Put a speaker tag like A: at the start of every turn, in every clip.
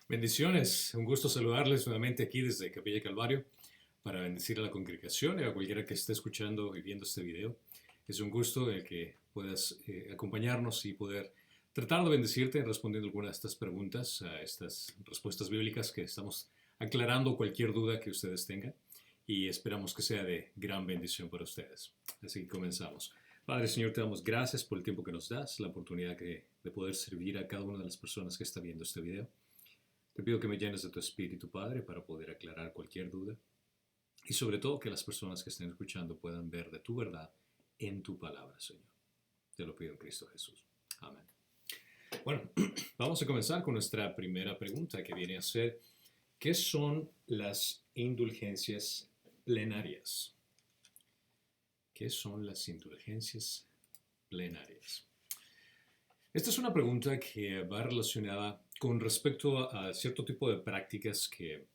A: Bendiciones, un gusto saludarles nuevamente aquí desde Capilla Calvario para bendecir a la congregación y a cualquiera que esté escuchando y viendo este video. Es un gusto el que puedas acompañarnos y poder tratar de bendecirte respondiendo algunas de estas preguntas, a estas respuestas bíblicas que estamos aclarando cualquier duda que ustedes tengan y esperamos que sea de gran bendición para ustedes. Así que comenzamos. Padre Señor, te damos gracias por el tiempo que nos das, la oportunidad de poder servir a cada una de las personas que está viendo este video. Te pido que me llenes de tu Espíritu, Padre, para poder aclarar cualquier duda y sobre todo que las personas que estén escuchando puedan ver de tu verdad en tu palabra, Señor. Te lo pido en Cristo Jesús. Amén. Bueno, vamos a comenzar con nuestra primera pregunta que viene a ser, ¿qué son las indulgencias plenarias? ¿Qué son las indulgencias plenarias? Esta es una pregunta que va relacionada con respecto a cierto tipo de prácticas que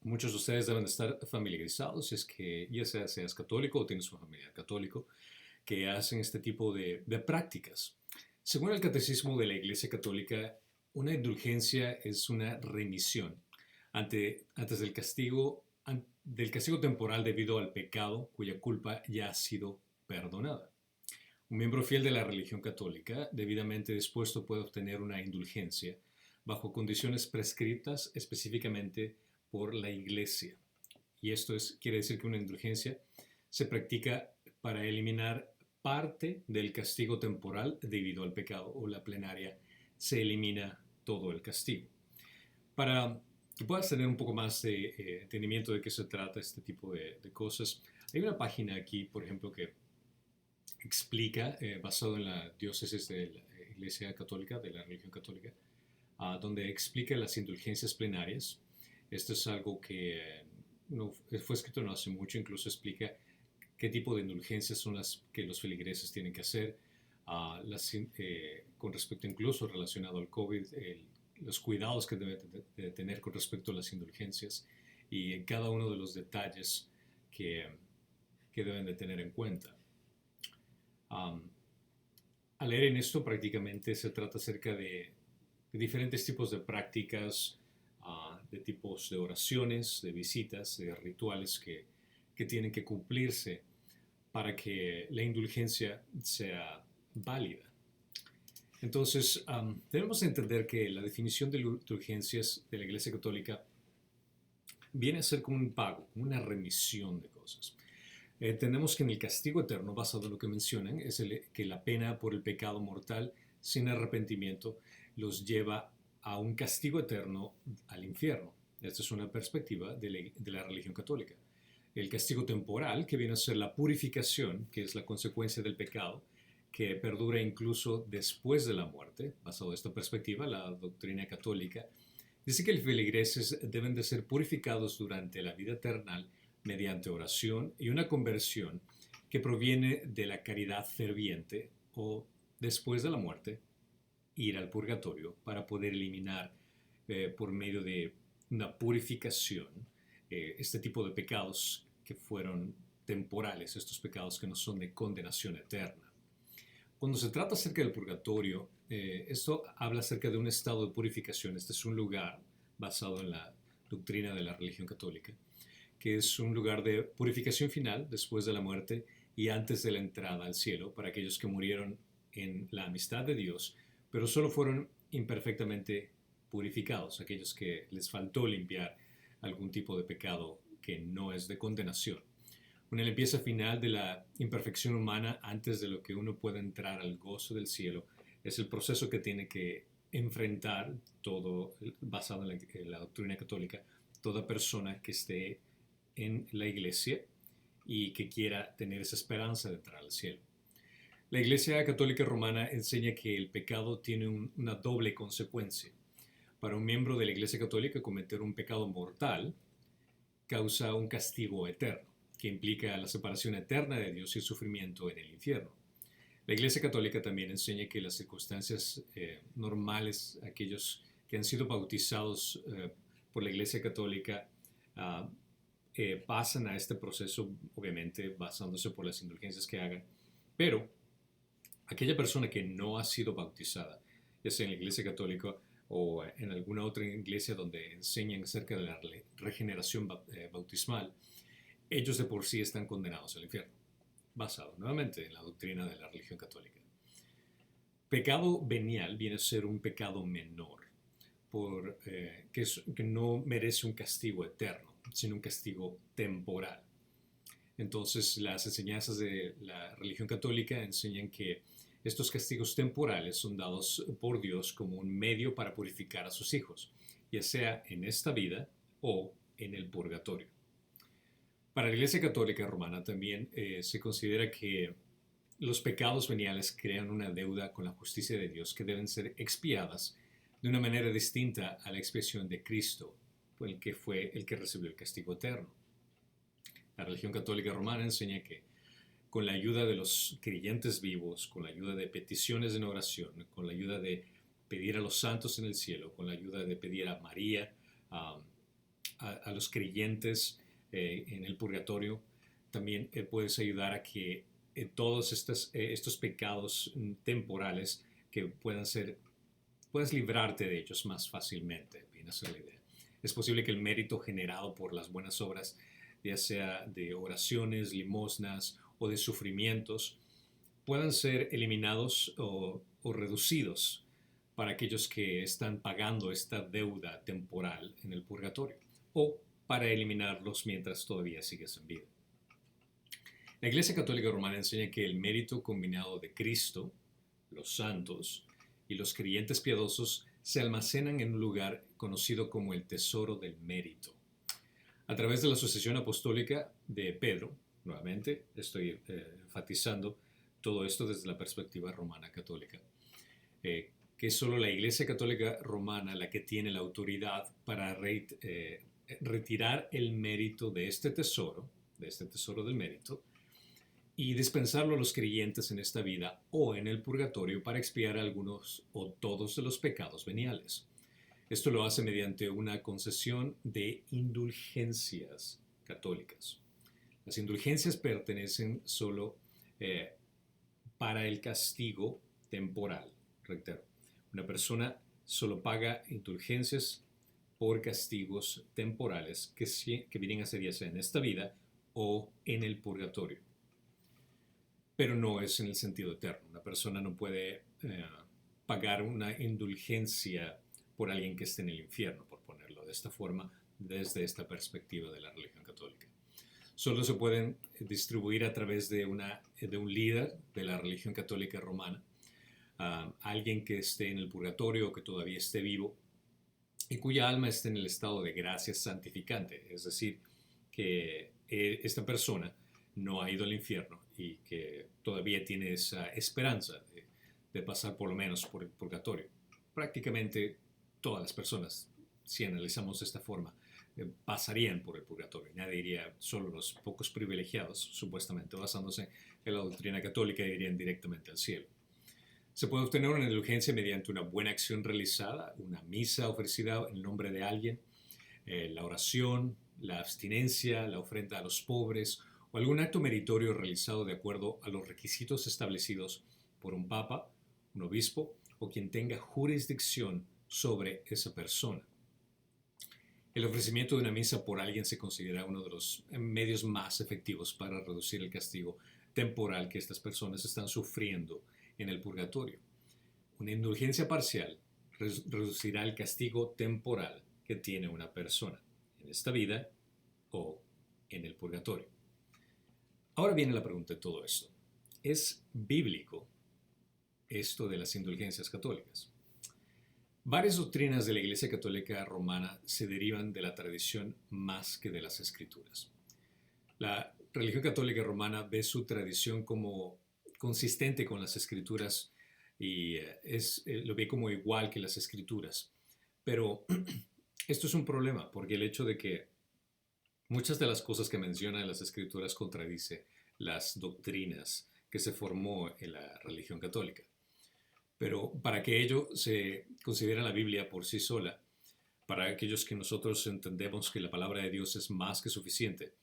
A: muchos de ustedes deben de estar familiarizados, si es que ya seas católico o tienes una familia católico, que hacen este tipo de prácticas. Según el Catecismo de la Iglesia Católica, una indulgencia es una remisión antes del castigo temporal debido al pecado cuya culpa ya ha sido perdonada. Un miembro fiel de la religión católica, debidamente dispuesto, puede obtener una indulgencia bajo condiciones prescritas específicamente por la Iglesia. Y quiere decir que una indulgencia se practica para eliminar parte del castigo temporal debido al pecado, o la plenaria se elimina todo el castigo. Para que puedas tener un poco más de entendimiento de qué se trata este tipo de cosas, hay una página aquí, por ejemplo, que explica, basado en la diócesis de la Iglesia Católica, de la religión católica, donde explica las indulgencias plenarias. Esto es algo que no, fue escrito no hace mucho, incluso explica qué tipo de indulgencias son las que los feligreses tienen que hacer, con respecto incluso relacionado al COVID, los cuidados que debe de tener con respecto a las indulgencias y en cada uno de los detalles que deben de tener en cuenta. Al leer en esto prácticamente se trata acerca de diferentes tipos de prácticas, de tipos de oraciones, de visitas, de rituales que tienen que cumplirse para que la indulgencia sea válida. Entonces, debemos entender que la definición de indulgencias de la Iglesia Católica viene a ser como un pago, una remisión de cosas. Entendemos que en el castigo eterno, basado en lo que mencionan, es que la pena por el pecado mortal sin arrepentimiento los lleva a un castigo eterno al infierno. Esta es una perspectiva de la religión católica. El castigo temporal, que viene a ser la purificación, que es la consecuencia del pecado, que perdura incluso después de la muerte. Basado en esta perspectiva, la doctrina católica dice que los feligreses deben de ser purificados durante la vida eterna mediante oración y una conversión que proviene de la caridad ferviente, o después de la muerte ir al purgatorio para poder eliminar por medio de una purificación este tipo de pecados que fueron temporales, estos pecados que no son de condenación eterna. Cuando se trata acerca del purgatorio, esto habla acerca de un estado de purificación. Este es un lugar basado en la doctrina de la religión católica, que es un lugar de purificación final después de la muerte y antes de la entrada al cielo para aquellos que murieron en la amistad de Dios, pero solo fueron imperfectamente purificados, aquellos que les faltó limpiar algún tipo de pecado que no es de condenación. Una limpieza final de la imperfección humana antes de lo que uno pueda entrar al gozo del cielo es el proceso que tiene que enfrentar todo, basado en la doctrina católica, toda persona que esté en la iglesia y que quiera tener esa esperanza de entrar al cielo. La Iglesia Católica Romana enseña que el pecado tiene una doble consecuencia. Para un miembro de la Iglesia Católica, cometer un pecado mortal causa un castigo eterno, que implica la separación eterna de Dios y el sufrimiento en el infierno. La Iglesia Católica también enseña que las circunstancias normales, aquellos que han sido bautizados por la Iglesia Católica, pasan a este proceso, obviamente basándose por las indulgencias que hagan, pero aquella persona que no ha sido bautizada, ya sea en la Iglesia Católica o en alguna otra iglesia donde enseñan acerca de la regeneración bautismal, ellos de por sí están condenados al infierno, basado nuevamente en la doctrina de la religión católica. Pecado venial viene a ser un pecado menor, que no merece un castigo eterno, sino un castigo temporal. Entonces, las enseñanzas de la religión católica enseñan que estos castigos temporales son dados por Dios como un medio para purificar a sus hijos, ya sea en esta vida o en el purgatorio. Para la Iglesia Católica Romana también se considera que los pecados veniales crean una deuda con la justicia de Dios que deben ser expiadas de una manera distinta a la expiación de Cristo, el que fue el que recibió el castigo eterno. La religión católica romana enseña que con la ayuda de los creyentes vivos, con la ayuda de peticiones en oración, con la ayuda de pedir a los santos en el cielo, con la ayuda de pedir a María, a los creyentes en el purgatorio, también puedes ayudar a que todos estos pecados temporales que puedas librarte de ellos más fácilmente. Viene a ser la idea. Es posible que el mérito generado por las buenas obras, ya sea de oraciones, limosnas o de sufrimientos, puedan ser eliminados o reducidos para aquellos que están pagando esta deuda temporal en el purgatorio, o para eliminarlos mientras todavía sigues en vida. La Iglesia Católica Romana enseña que el mérito combinado de Cristo, los santos y los creyentes piadosos se almacenan en un lugar conocido como el tesoro del mérito. A través de la sucesión apostólica de Pedro, nuevamente estoy enfatizando todo esto desde la perspectiva romana católica, que es solo la Iglesia Católica Romana la que tiene la autoridad para retirar el mérito de este tesoro del mérito, y dispensarlo a los creyentes en esta vida o en el purgatorio para expiar algunos o todos de los pecados veniales. Esto lo hace mediante una concesión de indulgencias católicas. Las indulgencias pertenecen solo para el castigo temporal. Reitero, una persona solo paga indulgencias por castigos temporales que vienen a ser ya sea en esta vida o en el purgatorio. Pero no es en el sentido eterno. Una persona no puede pagar una indulgencia por alguien que esté en el infierno, por ponerlo de esta forma, desde esta perspectiva de la religión católica. Solo se pueden distribuir a través de un líder de la religión católica romana, alguien que esté en el purgatorio o que todavía esté vivo y cuya alma esté en el estado de gracia santificante, es decir, que esta persona no ha ido al infierno y que todavía tiene esa esperanza de pasar por lo menos por el purgatorio. Prácticamente todas las personas, si analizamos de esta forma, pasarían por el purgatorio. Nadie diría, solo los pocos privilegiados, supuestamente basándose en la doctrina católica, irían directamente al cielo. Se puede obtener una indulgencia mediante una buena acción realizada, una misa ofrecida en nombre de alguien, la oración, la abstinencia, la ofrenda a los pobres o algún acto meritorio realizado de acuerdo a los requisitos establecidos por un papa, un obispo o quien tenga jurisdicción sobre esa persona. El ofrecimiento de una misa por alguien se considera uno de los medios más efectivos para reducir el castigo temporal que estas personas están sufriendo en el purgatorio. Una indulgencia parcial reducirá el castigo temporal que tiene una persona en esta vida o en el purgatorio. Ahora viene la pregunta de todo esto. ¿Es bíblico esto de las indulgencias católicas? Varias doctrinas de la Iglesia Católica Romana se derivan de la tradición más que de las Escrituras. La religión católica romana ve su tradición como consistente con las Escrituras y lo ve como igual que las Escrituras. Pero esto es un problema porque el hecho de que muchas de las cosas que mencionan las Escrituras contradice las doctrinas que se formó en la religión católica. Pero para que ello se considere la Biblia por sí sola, para aquellos que nosotros entendemos que la palabra de Dios es más que suficiente,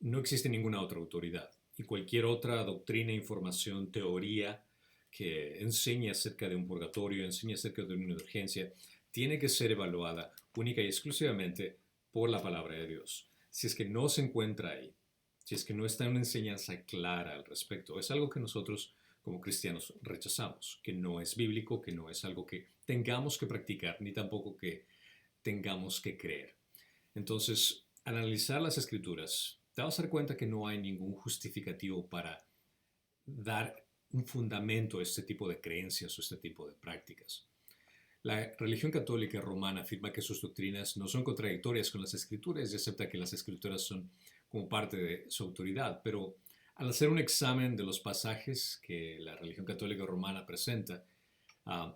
A: no existe ninguna otra autoridad. Y cualquier otra doctrina, información, teoría que enseñe acerca de un purgatorio, enseñe acerca de una indulgencia, tiene que ser evaluada única y exclusivamente por la palabra de Dios. Si es que no se encuentra ahí, si es que no está una enseñanza clara al respecto, es algo que nosotros como cristianos rechazamos, que no es bíblico, que no es algo que tengamos que practicar, ni tampoco que tengamos que creer. Entonces, al analizar las escrituras, te vas a dar cuenta que no hay ningún justificativo para dar un fundamento a este tipo de creencias o este tipo de prácticas. La religión católica romana afirma que sus doctrinas no son contradictorias con las escrituras y acepta que las escrituras son como parte de su autoridad, pero al hacer un examen de los pasajes que la religión católica romana presenta, uh,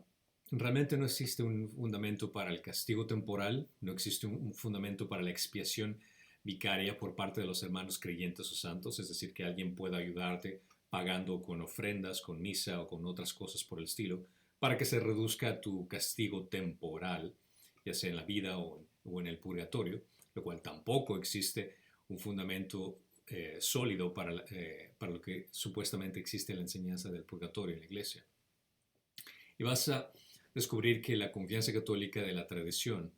A: realmente no existe un fundamento para el castigo temporal, no existe un fundamento para la expiación vicaria por parte de los hermanos creyentes o santos, es decir, que alguien pueda ayudarte pagando con ofrendas, con misa o con otras cosas por el estilo, para que se reduzca tu castigo temporal, ya sea en la vida o en el purgatorio, lo cual tampoco existe un fundamento sólido para lo que supuestamente existe en la enseñanza del purgatorio en la iglesia. Y vas a descubrir que la confianza católica de la tradición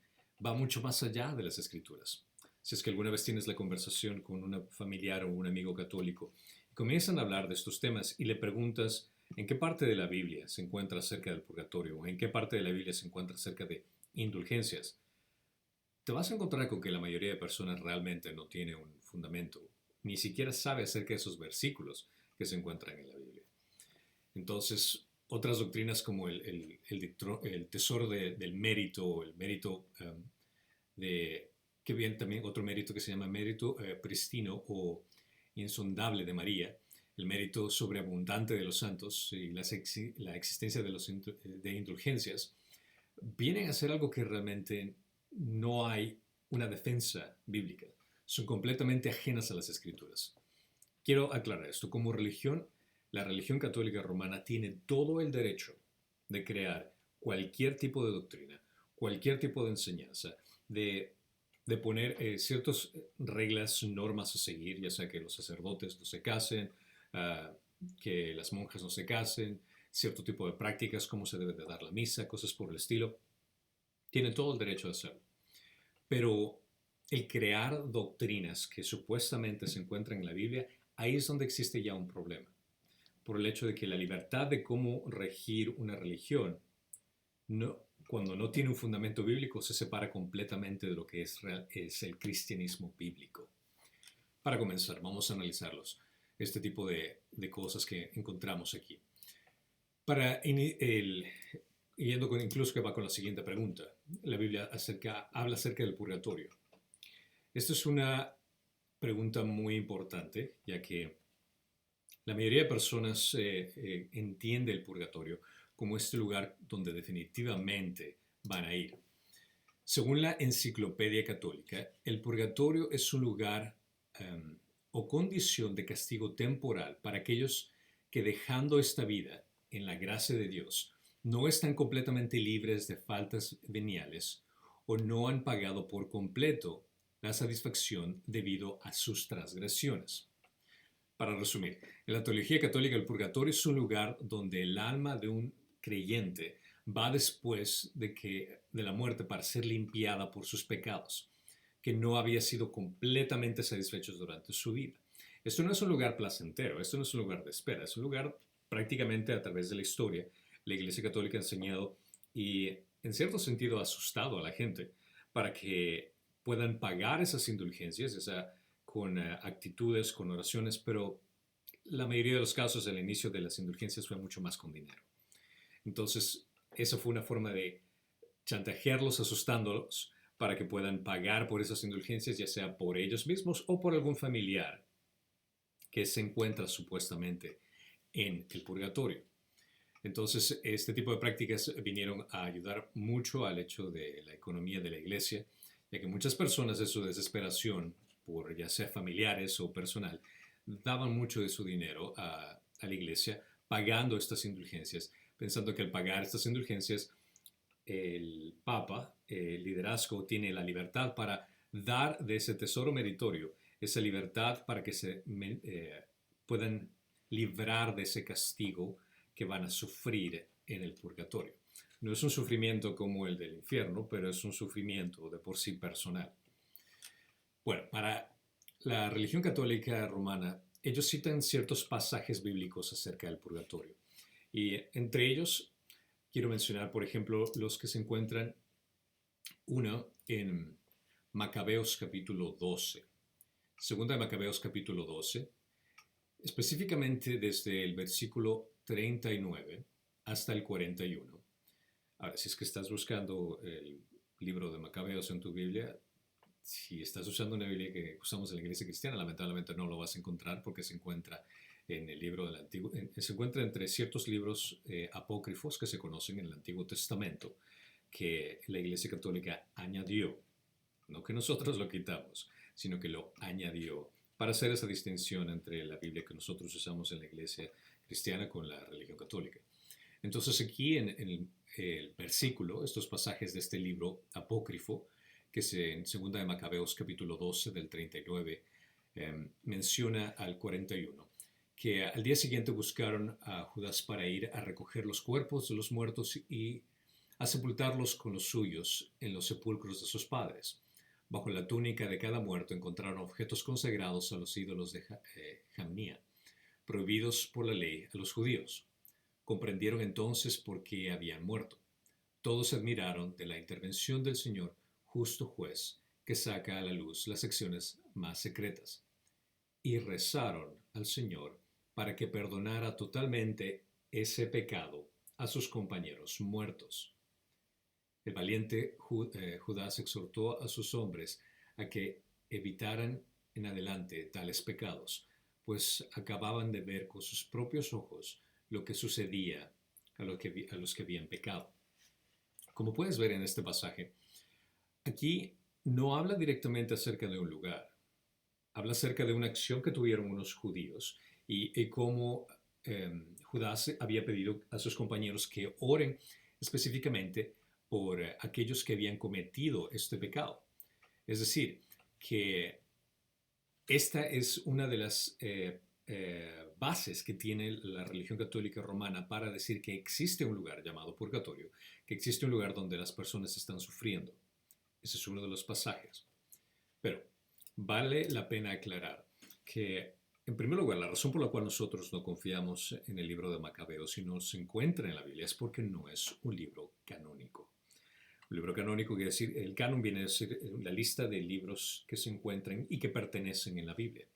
A: va mucho más allá de las escrituras. Si es que alguna vez tienes la conversación con un familiar o un amigo católico, comienzan a hablar de estos temas y le preguntas en qué parte de la Biblia se encuentra acerca del purgatorio o en qué parte de la Biblia se encuentra acerca de indulgencias, te vas a encontrar con que la mayoría de personas realmente no tiene un fundamento, ni siquiera sabe acerca de esos versículos que se encuentran en la Biblia. Entonces, otras doctrinas como el tesoro del mérito, o el mérito que viene también otro mérito que se llama mérito pristino o insondable de María, el mérito sobreabundante de los santos y la existencia de indulgencias, vienen a ser algo que realmente no hay una defensa bíblica. Son completamente ajenas a las escrituras. Quiero aclarar esto. Como religión, la religión católica romana tiene todo el derecho de crear cualquier tipo de doctrina, cualquier tipo de enseñanza, de poner ciertas reglas, normas a seguir, ya sea que los sacerdotes no se casen, que las monjas no se casen, cierto tipo de prácticas, cómo se debe de dar la misa, cosas por el estilo. Tienen todo el derecho de hacerlo. Pero el crear doctrinas que supuestamente se encuentran en la Biblia, ahí es donde existe ya un problema. Por el hecho de que la libertad de cómo regir una religión, cuando no tiene un fundamento bíblico, se separa completamente de lo que es el cristianismo bíblico. Para comenzar, vamos a analizarlos, este tipo de cosas que encontramos aquí. Yendo incluso que va con la siguiente pregunta. La Biblia habla acerca del purgatorio. Esta es una pregunta muy importante, ya que la mayoría de personas entiende el purgatorio como este lugar donde definitivamente van a ir. Según la Enciclopedia Católica, el purgatorio es un lugar o condición de castigo temporal para aquellos que dejando esta vida en la gracia de Dios no están completamente libres de faltas veniales o no han pagado por completo la satisfacción debido a sus transgresiones. Para resumir, en la teología católica el purgatorio es un lugar donde el alma de un creyente va después de la muerte para ser limpiada por sus pecados, que no había sido completamente satisfechos durante su vida. Esto no es un lugar placentero, esto no es un lugar de espera, es un lugar prácticamente a través de la historia. La Iglesia Católica ha enseñado y en cierto sentido ha asustado a la gente para que puedan pagar esas indulgencias, con actitudes, con oraciones, pero la mayoría de los casos al inicio de las indulgencias fue mucho más con dinero. Entonces, esa fue una forma de chantajearlos, asustándolos, para que puedan pagar por esas indulgencias, ya sea por ellos mismos o por algún familiar que se encuentra supuestamente en el purgatorio. Entonces, este tipo de prácticas vinieron a ayudar mucho al hecho de la economía de la iglesia, ya que muchas personas de su desesperación, por ya sea familiares o personal, daban mucho de su dinero a la iglesia pagando estas indulgencias, pensando que al pagar estas indulgencias, el Papa, el liderazgo, tiene la libertad para dar de ese tesoro meritorio, esa libertad para que se puedan librar de ese castigo que van a sufrir en el purgatorio. No es un sufrimiento como el del infierno, pero es un sufrimiento de por sí personal. Bueno, para la religión católica romana, ellos citan ciertos pasajes bíblicos acerca del purgatorio. Y entre ellos, quiero mencionar, por ejemplo, los que se encuentran, uno en Macabeos capítulo 12. Segunda de Macabeos capítulo 12, específicamente desde el versículo 39 hasta el 41. Ahora, si es que estás buscando el libro de Macabeos en tu Biblia, si estás usando una Biblia que usamos en la iglesia cristiana, lamentablemente no lo vas a encontrar porque se encuentra en el libro del Antiguo, se encuentra entre ciertos libros apócrifos que se conocen en el Antiguo Testamento que la iglesia católica añadió, no que nosotros lo quitamos, sino que lo añadió para hacer esa distinción entre la Biblia que nosotros usamos en la iglesia cristiana con la religión católica. Entonces aquí en el versículo, estos pasajes de este libro apócrifo, que es en 2 de Macabeos capítulo 12 del 39, menciona al 41, que al día siguiente buscaron a Judas para ir a recoger los cuerpos de los muertos y a sepultarlos con los suyos en los sepulcros de sus padres. Bajo la túnica de cada muerto encontraron objetos consagrados a los ídolos de Jamnia, prohibidos por la ley a los judíos. Comprendieron entonces por qué habían muerto. Todos se admiraron de la intervención del Señor, justo juez, que saca a la luz las secciones más secretas, y rezaron al Señor para que perdonara totalmente ese pecado a sus compañeros muertos. El valiente Judas exhortó a sus hombres a que evitaran en adelante tales pecados, pues acababan de ver con sus propios ojos lo que sucedía a los que habían pecado. Como puedes ver en este pasaje, aquí no habla directamente acerca de un lugar, habla acerca de una acción que tuvieron unos judíos y cómo Judas había pedido a sus compañeros que oren específicamente por aquellos que habían cometido este pecado. Es decir, que esta es una de las bases que tiene la religión católica romana para decir que existe un lugar llamado purgatorio, que existe un lugar donde las personas están sufriendo. Ese es uno de los pasajes. Pero vale la pena aclarar que, en primer lugar, la razón por la cual nosotros no confiamos en el libro de Macabeos y no se encuentra en la Biblia es porque no es un libro canónico. Un libro canónico quiere decir, el canon viene a decir la lista de libros que se encuentran y que pertenecen en la Biblia.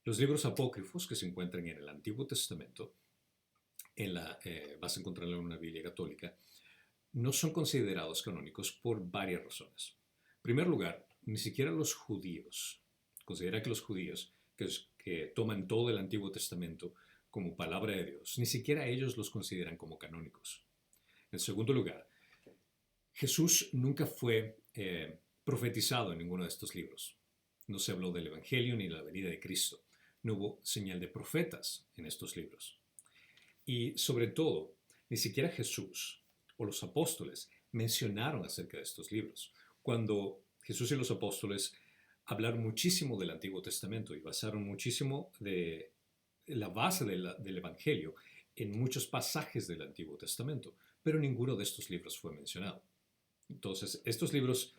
A: Los libros apócrifos que se encuentran en el Antiguo Testamento, vas a encontrarlo en una Biblia católica, no son considerados canónicos por varias razones. En primer lugar, ni siquiera los judíos, considera que los judíos que toman todo el Antiguo Testamento como palabra de Dios, ni siquiera ellos los consideran como canónicos. En segundo lugar, Jesús nunca fue profetizado en ninguno de estos libros. No se habló del Evangelio ni de la venida de Cristo. No hubo señal de profetas en estos libros. Y sobre todo, ni siquiera Jesús o los apóstoles mencionaron acerca de estos libros. Cuando Jesús y los apóstoles hablaron muchísimo del Antiguo Testamento y basaron muchísimo de la base del Evangelio en muchos pasajes del Antiguo Testamento, pero ninguno de estos libros fue mencionado. Entonces, estos libros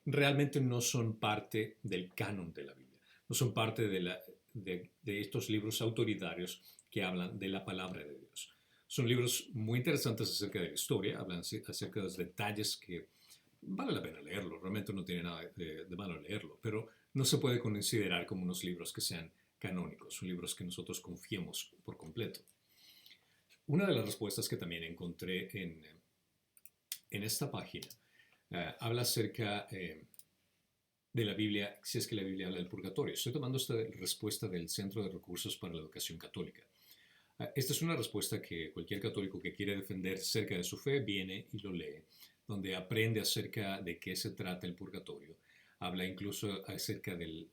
A: realmente no son parte del canon de la Biblia, no son parte de estos libros autoritarios que hablan de la palabra de Dios. Son libros muy interesantes acerca de la historia, hablan acerca de los detalles que vale la pena leerlo, realmente no tiene nada de malo leerlo, pero no se puede considerar como unos libros que sean canónicos, son libros que nosotros confiemos por completo. Una de las respuestas que también encontré en esta página habla acerca de la Biblia, si es que la Biblia habla del purgatorio. Estoy tomando esta respuesta del Centro de Recursos para la Educación Católica. Esta es una respuesta que cualquier católico que quiere defender cerca de su fe viene y lo lee, donde aprende acerca de qué se trata el purgatorio. Habla incluso acerca de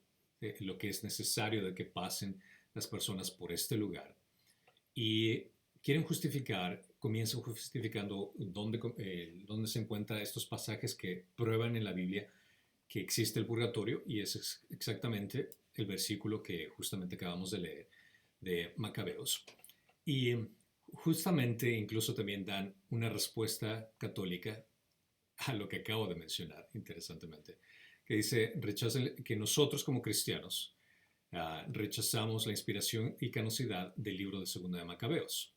A: lo que es necesario de que pasen las personas por este lugar. Y quieren justificar, comienzan justificando dónde se encuentran estos pasajes que prueban en la Biblia que existe el purgatorio, y es exactamente el versículo que justamente acabamos de leer de Macabeos. Y justamente incluso también dan una respuesta católica a lo que acabo de mencionar, interesantemente, que dice, rechazan que nosotros como cristianos rechazamos la inspiración y canosidad del libro de Segunda de Macabeos,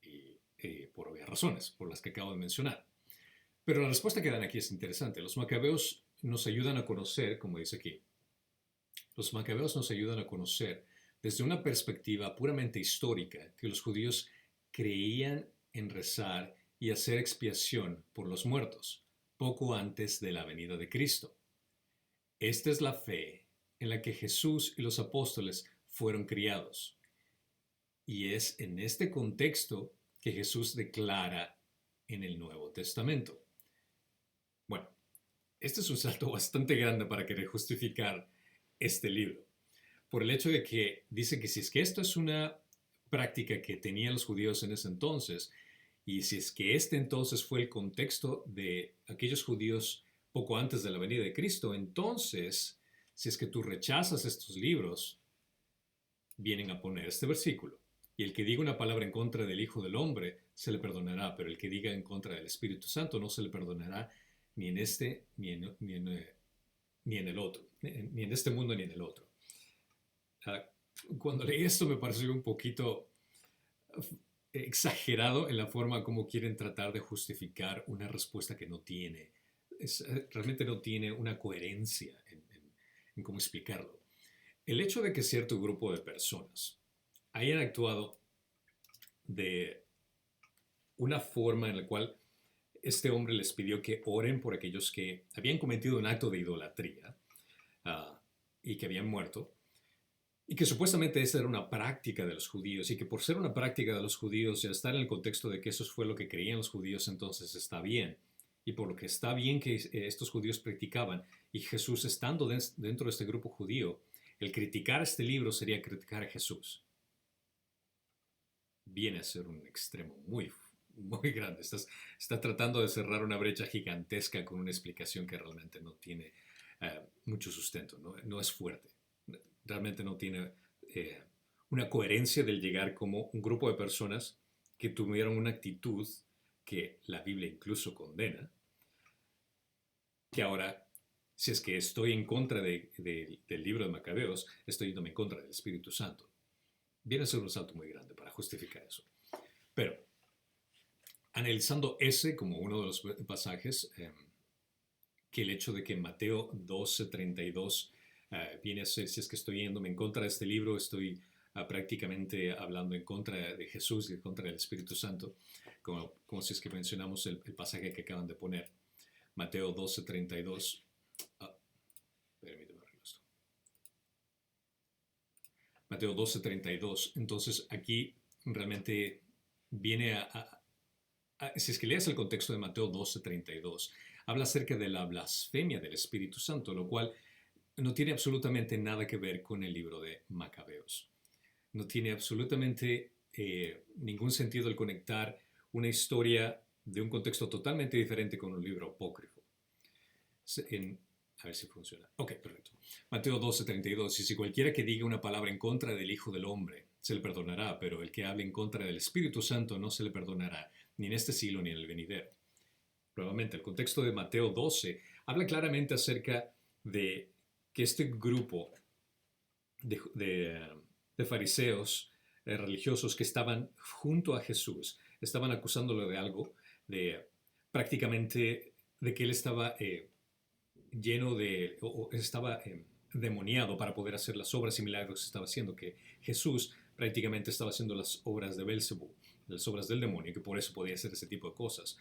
A: y por obvias razones, por las que acabo de mencionar. Pero la respuesta que dan aquí es interesante. Los macabeos nos ayudan a conocer, como dice aquí, los macabeos nos ayudan a conocer desde una perspectiva puramente histórica que los judíos creían en rezar y hacer expiación por los muertos, poco antes de la venida de Cristo. Esta es la fe en la que Jesús y los apóstoles fueron criados. Y es en este contexto que Jesús declara en el Nuevo Testamento. Bueno, este es un salto bastante grande para querer justificar este libro, por el hecho de que dice que si es que esto es una práctica que tenían los judíos en ese entonces, y si es que este entonces fue el contexto de aquellos judíos poco antes de la venida de Cristo, entonces, si es que tú rechazas estos libros, vienen a poner este versículo. Y el que diga una palabra en contra del Hijo del Hombre, se le perdonará, pero el que diga en contra del Espíritu Santo no se le perdonará ni en este, ni en el otro, ni en este mundo ni en el otro. Cuando leí esto me pareció un poquito exagerado en la forma como quieren tratar de justificar una respuesta que no tiene, realmente no tiene una coherencia en cómo explicarlo. El hecho de que cierto grupo de personas hayan actuado de una forma en la cual este hombre les pidió que oren por aquellos que habían cometido un acto de idolatría y que habían muerto, y que supuestamente esa era una práctica de los judíos, y que por ser una práctica de los judíos y estar en el contexto de que eso fue lo que creían los judíos, entonces está bien. Y por lo que está bien que estos judíos practicaban, y Jesús estando dentro de este grupo judío, el criticar este libro sería criticar a Jesús. Viene a ser un extremo muy, muy grande. Está tratando de cerrar una brecha gigantesca con una explicación que realmente no tiene mucho sustento, no es fuerte. Realmente no tiene una coherencia del llegar como un grupo de personas que tuvieron una actitud que la Biblia incluso condena, que ahora, si es que estoy en contra del libro de Macabeos, estoy yéndome en contra del Espíritu Santo. Viene a ser un salto muy grande para justificar eso. Pero, analizando ese como uno de los pasajes, que el hecho de que Mateo 12:32 viene a ser, si es que estoy yéndome en contra de este libro, estoy prácticamente hablando en contra de Jesús y en contra del Espíritu Santo, como si es que mencionamos el pasaje que acaban de poner, Mateo 12:32. Permíteme arreglar esto. Mateo 12:32. Entonces aquí realmente viene si es que lees el contexto de Mateo 12:32, habla acerca de la blasfemia del Espíritu Santo, lo cual no tiene absolutamente nada que ver con el libro de Macabeos. No tiene absolutamente ningún sentido el conectar una historia de un contexto totalmente diferente con un libro apócrifo. A ver si funciona. Ok, perfecto. Mateo 12:32. Y si cualquiera que diga una palabra en contra del Hijo del Hombre, se le perdonará, pero el que hable en contra del Espíritu Santo no se le perdonará, ni en este siglo ni en el venidero. Nuevamente, el contexto de Mateo 12 habla claramente acerca de que este grupo de fariseos religiosos que estaban junto a Jesús, estaban acusándolo de algo, de prácticamente de que él estaba lleno de, o estaba demoniado para poder hacer las obras y milagros que estaba haciendo, que Jesús prácticamente estaba haciendo las obras de Belcebú, las obras del demonio, que por eso podía hacer ese tipo de cosas.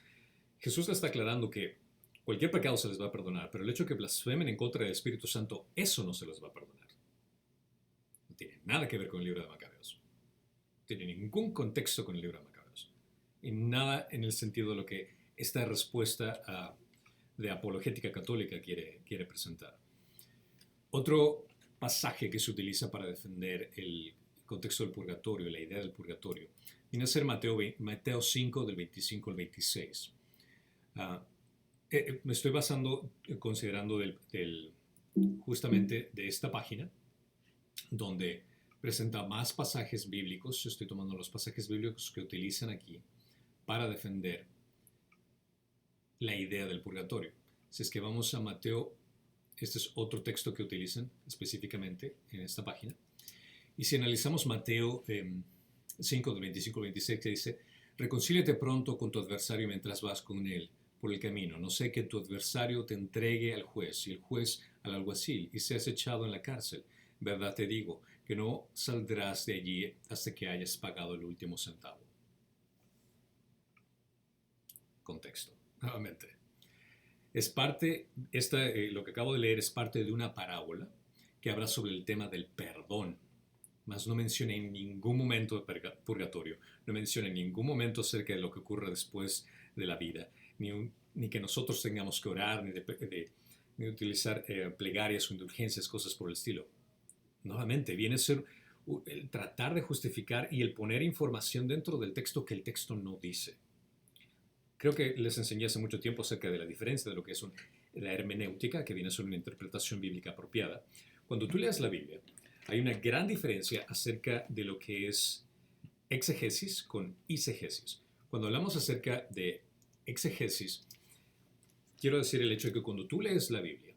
A: Jesús le está aclarando que cualquier pecado se les va a perdonar, pero el hecho de que blasfemen en contra del Espíritu Santo, eso no se les va a perdonar. No tiene nada que ver con el libro de Macabeos. No tiene ningún contexto con el libro de Macabeos. Y nada en el sentido de lo que esta respuesta de apologética católica quiere presentar. Otro pasaje que se utiliza para defender el contexto del purgatorio, la idea del purgatorio, viene a ser Mateo 5 del 25 al 26. Me estoy basando, considerando justamente de esta página, donde presenta más pasajes bíblicos. Yo estoy tomando los pasajes bíblicos que utilizan aquí para defender la idea del purgatorio. Si es que vamos a Mateo, este es otro texto que utilizan específicamente en esta página. Y si analizamos Mateo 5, del 25 al 26, que dice: reconcíliate pronto con tu adversario mientras vas con él por el camino. No sé que tu adversario te entregue al juez y el juez al alguacil y seas echado en la cárcel. Verdad te digo que no saldrás de allí hasta que hayas pagado el último centavo. Contexto, nuevamente. Es parte, lo que acabo de leer es parte de una parábola que habla sobre el tema del perdón. Mas no menciona en ningún momento el purgatorio, no menciona en ningún momento acerca de lo que ocurre después de la vida, ni que nosotros tengamos que orar, ni de utilizar plegarias o indulgencias, cosas por el estilo. Nuevamente, viene a ser el tratar de justificar y el poner información dentro del texto que el texto no dice. Creo que les enseñé hace mucho tiempo acerca de la diferencia de lo que es la hermenéutica, que viene a ser una interpretación bíblica apropiada. Cuando tú leas la Biblia, hay una gran diferencia acerca de lo que es exegesis con eisegesis. Cuando hablamos acerca de exegesis, quiero decir el hecho de que cuando tú lees la Biblia,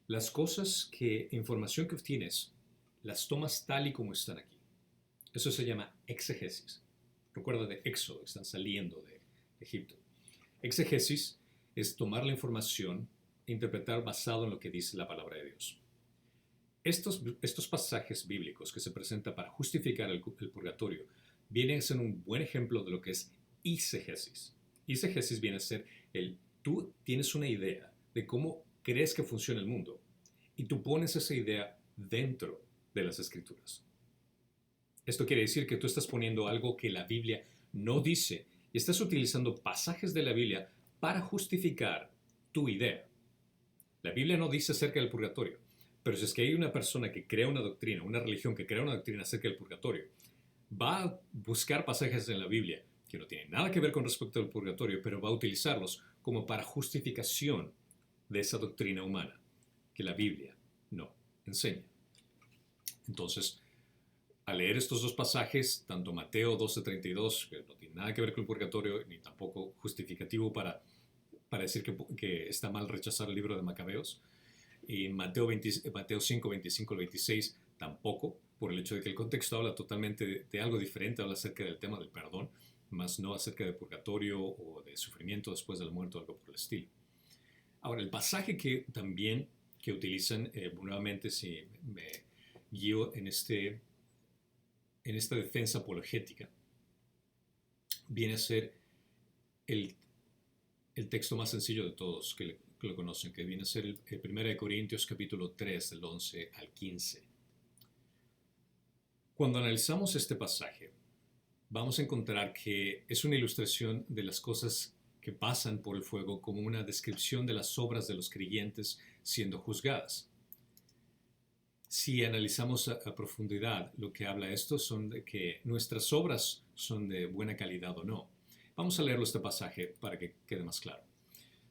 A: las cosas información que obtienes, las tomas tal y como están aquí. Eso se llama exegesis. Recuerda de Éxodo, están saliendo de Egipto. Exegesis es tomar la información e interpretar basado en lo que dice la palabra de Dios. Estos pasajes bíblicos que se presentan para justificar el purgatorio vienen a ser un buen ejemplo de lo que es eisegesis. Eisegesis viene a ser tú tienes una idea de cómo crees que funciona el mundo y tú pones esa idea dentro de las escrituras. Esto quiere decir que tú estás poniendo algo que la Biblia no dice y estás utilizando pasajes de la Biblia para justificar tu idea. La Biblia no dice acerca del purgatorio, pero si es que hay una persona que crea una doctrina, una religión que crea una doctrina acerca del purgatorio, va a buscar pasajes en la Biblia que no tienen nada que ver con respecto al purgatorio, pero va a utilizarlos como para justificación de esa doctrina humana que la Biblia no enseña. Entonces, al leer estos dos pasajes, tanto Mateo 12:32, que no tiene nada que ver con el purgatorio, ni tampoco justificativo para decir que está mal rechazar el libro de Macabeos, y Mateo 5, 25 al 26 tampoco, por el hecho de que el contexto habla totalmente de algo diferente, habla acerca del tema del perdón, más no acerca de purgatorio o de sufrimiento después del muerto o algo por el estilo. Ahora, el pasaje que también que utilizan, nuevamente si me guío en esta defensa apologética, viene a ser el texto más sencillo de todos que lo conocen, que viene a ser el 1 Corintios capítulo 3, del 11 al 15. Cuando analizamos este pasaje, vamos a encontrar que es una ilustración de las cosas que pasan por el fuego como una descripción de las obras de los creyentes siendo juzgadas. Si analizamos a profundidad lo que habla esto, son de que nuestras obras son de buena calidad o no. Vamos a leerlo este pasaje para que quede más claro.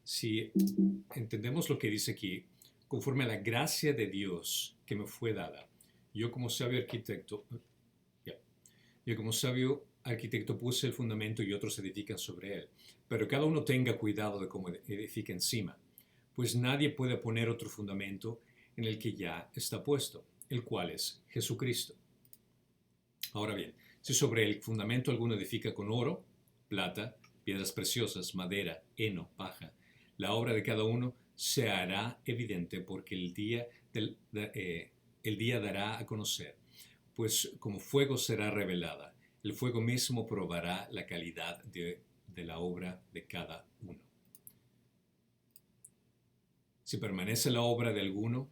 A: Si entendemos lo que dice aquí, conforme a la gracia de Dios que me fue dada, yo como sabio arquitecto puse el fundamento y otros edifican sobre él. Pero cada uno tenga cuidado de cómo edifica encima, pues nadie puede poner otro fundamento en el que ya está puesto, el cual es Jesucristo. Ahora bien, si sobre el fundamento alguno edifica con oro, plata, piedras preciosas, madera, heno, paja, la obra de cada uno se hará evidente porque el día dará a conocer, pues como fuego será revelada. El fuego mismo probará la calidad de la obra de cada uno. Si permanece la obra de alguno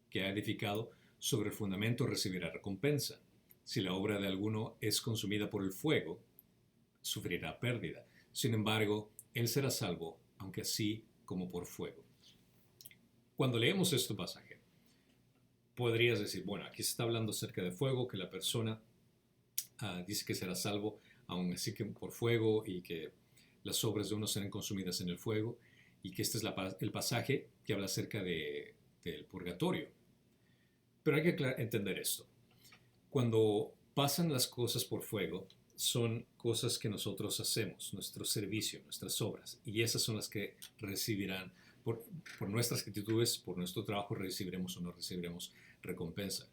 A: que ha edificado, sobre el fundamento recibirá recompensa. Si la obra de alguno es consumida por el fuego, sufrirá pérdida. Sin embargo, él será salvo, aunque así como por fuego. Cuando leemos este pasaje, podrías decir, bueno, aquí se está hablando acerca de fuego, que la persona dice que será salvo, aun así que por fuego, y que las obras de uno serán consumidas en el fuego, y que este es el pasaje que habla acerca del purgatorio. Pero hay que entender esto. Cuando pasan las cosas por fuego, son cosas que nosotros hacemos, nuestro servicio, nuestras obras, y esas son las que recibirán, por, por nuestras actitudes, por nuestro trabajo, recibiremos o no recibiremos recompensa.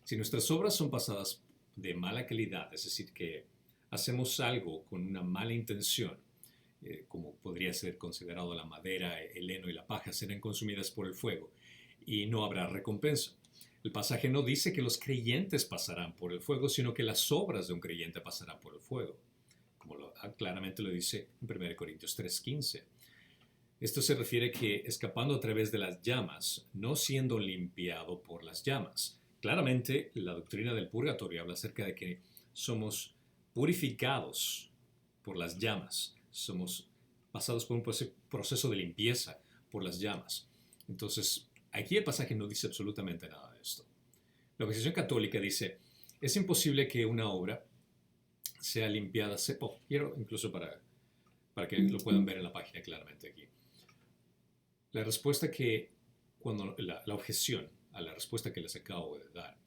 A: Si nuestras obras son pasadas de mala calidad, es decir, que hacemos algo con una mala intención, como podría ser considerado la madera, el heno y la paja, serán consumidas por el fuego y no habrá recompensa. El pasaje no dice que los creyentes pasarán por el fuego, sino que las obras de un creyente pasarán por el fuego, como claramente lo dice en 1 Corintios 3:15. Esto se refiere que escapando a través de las llamas, no siendo limpiado por las llamas. Claramente, la doctrina del purgatorio habla acerca de que somos purificados por las llamas, somos pasados por un proceso de limpieza por las llamas. Entonces, aquí el pasaje no dice absolutamente nada de esto. La Organización Católica dice, es imposible que una obra sea limpiada, quiero incluso para que lo puedan ver en la página claramente aquí. La respuesta que, cuando la objeción a la respuesta que les acabo de dar,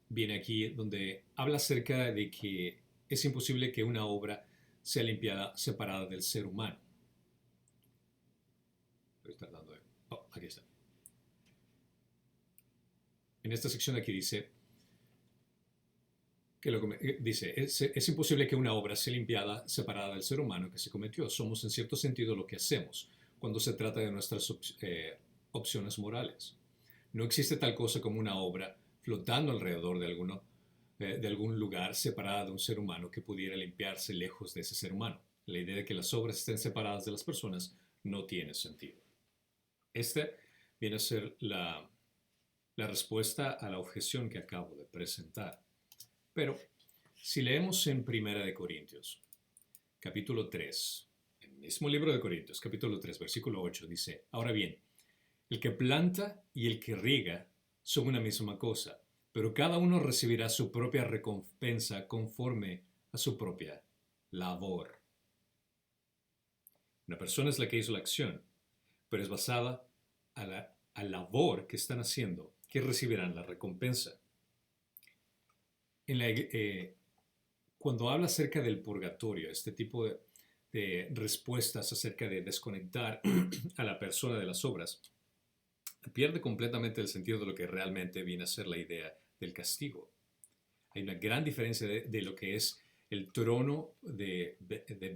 A: viene aquí donde habla acerca de que es imposible que una obra sea limpiada separada del ser humano. Estoy tratando de... Oh, aquí está. En esta sección aquí dice es imposible que una obra sea limpiada separada del ser humano que se cometió. Somos en cierto sentido lo que hacemos cuando se trata de nuestras opciones morales. No existe tal cosa como una obra flotando alrededor de algún lugar separada de un ser humano que pudiera limpiarse lejos de ese ser humano. La idea de que las obras estén separadas de las personas no tiene sentido. Esta viene a ser la respuesta a la objeción que acabo de presentar. Pero si leemos en 1 Corintios, capítulo 3, el mismo libro de Corintios, capítulo 3, versículo 8, dice, ahora bien, el que planta y el que riega son una misma cosa, pero cada uno recibirá su propia recompensa conforme a su propia labor. Una persona es la que hizo la acción, pero es basada a la labor que están haciendo, que recibirán la recompensa. Cuando habla acerca del purgatorio, este tipo de respuestas acerca de desconectar a la persona de las obras, pierde completamente el sentido de lo que realmente viene a ser la idea del castigo. Hay una gran diferencia de lo que es el trono de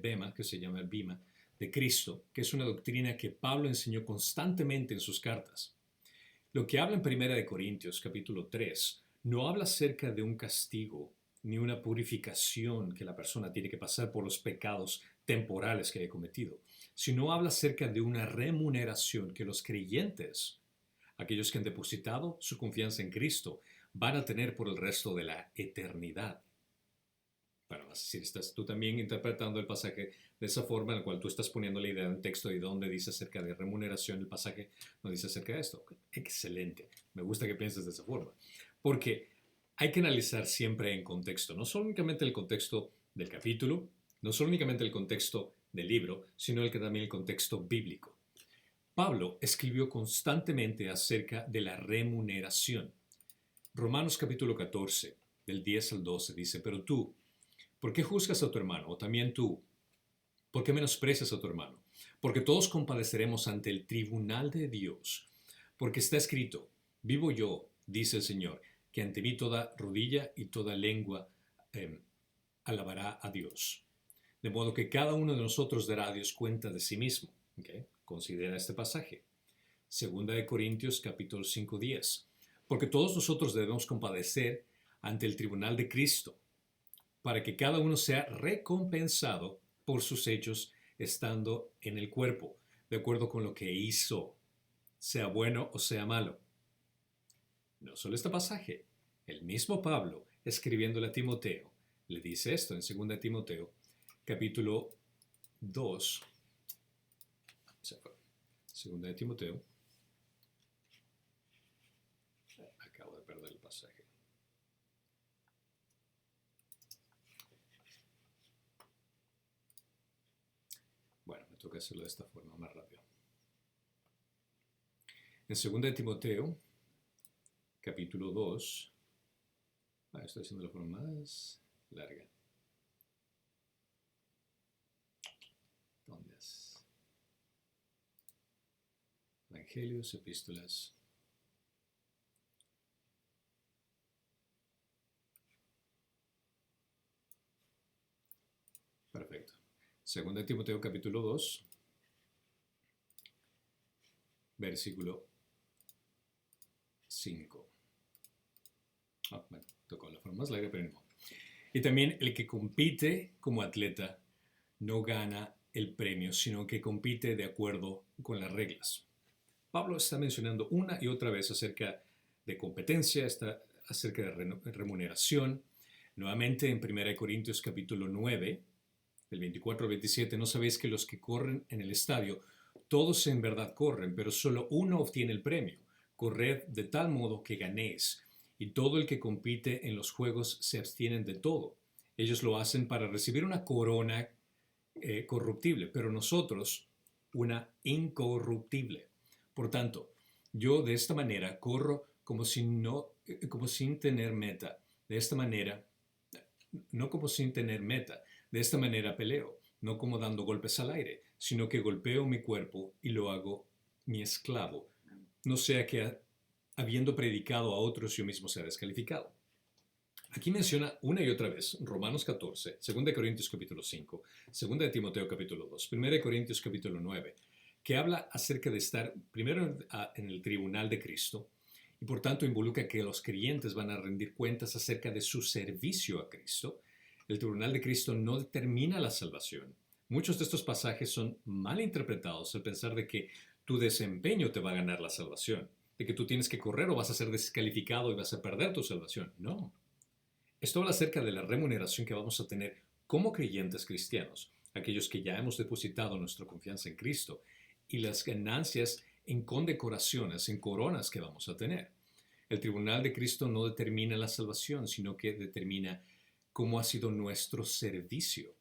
A: Bema, que se llama Bima, de Cristo, que es una doctrina que Pablo enseñó constantemente en sus cartas. Lo que habla en 1 Corintios capítulo 3 no habla acerca de un castigo ni una purificación que la persona tiene que pasar por los pecados temporales que haya cometido, sino habla acerca de una remuneración que los creyentes, aquellos que han depositado su confianza en Cristo, van a tener por el resto de la eternidad. Bueno, si estás tú también interpretando el pasaje de esa forma en la cual tú estás poniendo la idea en texto y donde dice acerca de remuneración, el pasaje no dice acerca de esto. Excelente. Me gusta que pienses de esa forma. Porque hay que analizar siempre en contexto, no solo únicamente el contexto del capítulo, no solo únicamente el contexto del libro, sino también el contexto bíblico. Pablo escribió constantemente acerca de la remuneración. Romanos capítulo 14, del 10 al 12, dice, pero tú, ¿por qué juzgas a tu hermano? O también tú, ¿por qué menosprecias a tu hermano? Porque todos compadeceremos ante el tribunal de Dios. Porque está escrito, vivo yo, dice el Señor, que ante mí toda rodilla y toda lengua alabará a Dios. De modo que cada uno de nosotros dará a Dios cuenta de sí mismo. ¿Okay? Considera este pasaje. Segunda de Corintios capítulo 5, 10. Porque todos nosotros debemos compadecer ante el tribunal de Cristo, para que cada uno sea recompensado por sus hechos estando en el cuerpo, de acuerdo con lo que hizo, sea bueno o sea malo. No solo este pasaje, el mismo Pablo, escribiéndole a Timoteo, le dice esto en 2 Timoteo, capítulo 2, 2 de Timoteo, acabo de perder el pasaje. Bueno, me toca hacerlo de esta forma más rápido. En 2 de Timoteo, capítulo 2. Estoy haciendo la forma más larga. ¿Dónde es? Evangelios, epístolas. Perfecto. Segunda de Timoteo capítulo 2, versículo 5. Bueno, tocó la forma más larga, pero no. Y también el que compite como atleta no gana el premio, sino que compite de acuerdo con las reglas. Pablo está mencionando una y otra vez acerca de competencia, está acerca de remuneración. Nuevamente en 1 Corintios capítulo 9, del 24 al 27, no sabéis que los que corren en el estadio, todos en verdad corren, pero solo uno obtiene el premio. Corred de tal modo que ganéis. Y todo el que compite en los juegos se abstienen de todo. Ellos lo hacen para recibir una corona corruptible, pero nosotros una incorruptible. Por tanto, yo de esta manera corro como sin tener meta. De esta manera, no como sin tener meta. De esta manera peleo, no como dando golpes al aire, sino que golpeo mi cuerpo y lo hago mi esclavo. No sea que habiendo predicado a otros yo mismo sea descalificado. Aquí menciona una y otra vez Romanos 14, 2 Corintios capítulo 5, 2 de Timoteo capítulo 2, 1 Corintios capítulo 9, que habla acerca de estar primero en el tribunal de Cristo y por tanto involucra que los creyentes van a rendir cuentas acerca de su servicio a Cristo. El tribunal de Cristo no determina la salvación. Muchos de estos pasajes son mal interpretados al pensar de que tu desempeño te va a ganar la salvación, de que tú tienes que correr o vas a ser descalificado y vas a perder tu salvación. No. Esto habla acerca de la remuneración que vamos a tener como creyentes cristianos, aquellos que ya hemos depositado nuestra confianza en Cristo, y las ganancias en condecoraciones, en coronas que vamos a tener. El tribunal de Cristo no determina la salvación, sino que determina cómo ha sido nuestro servicio.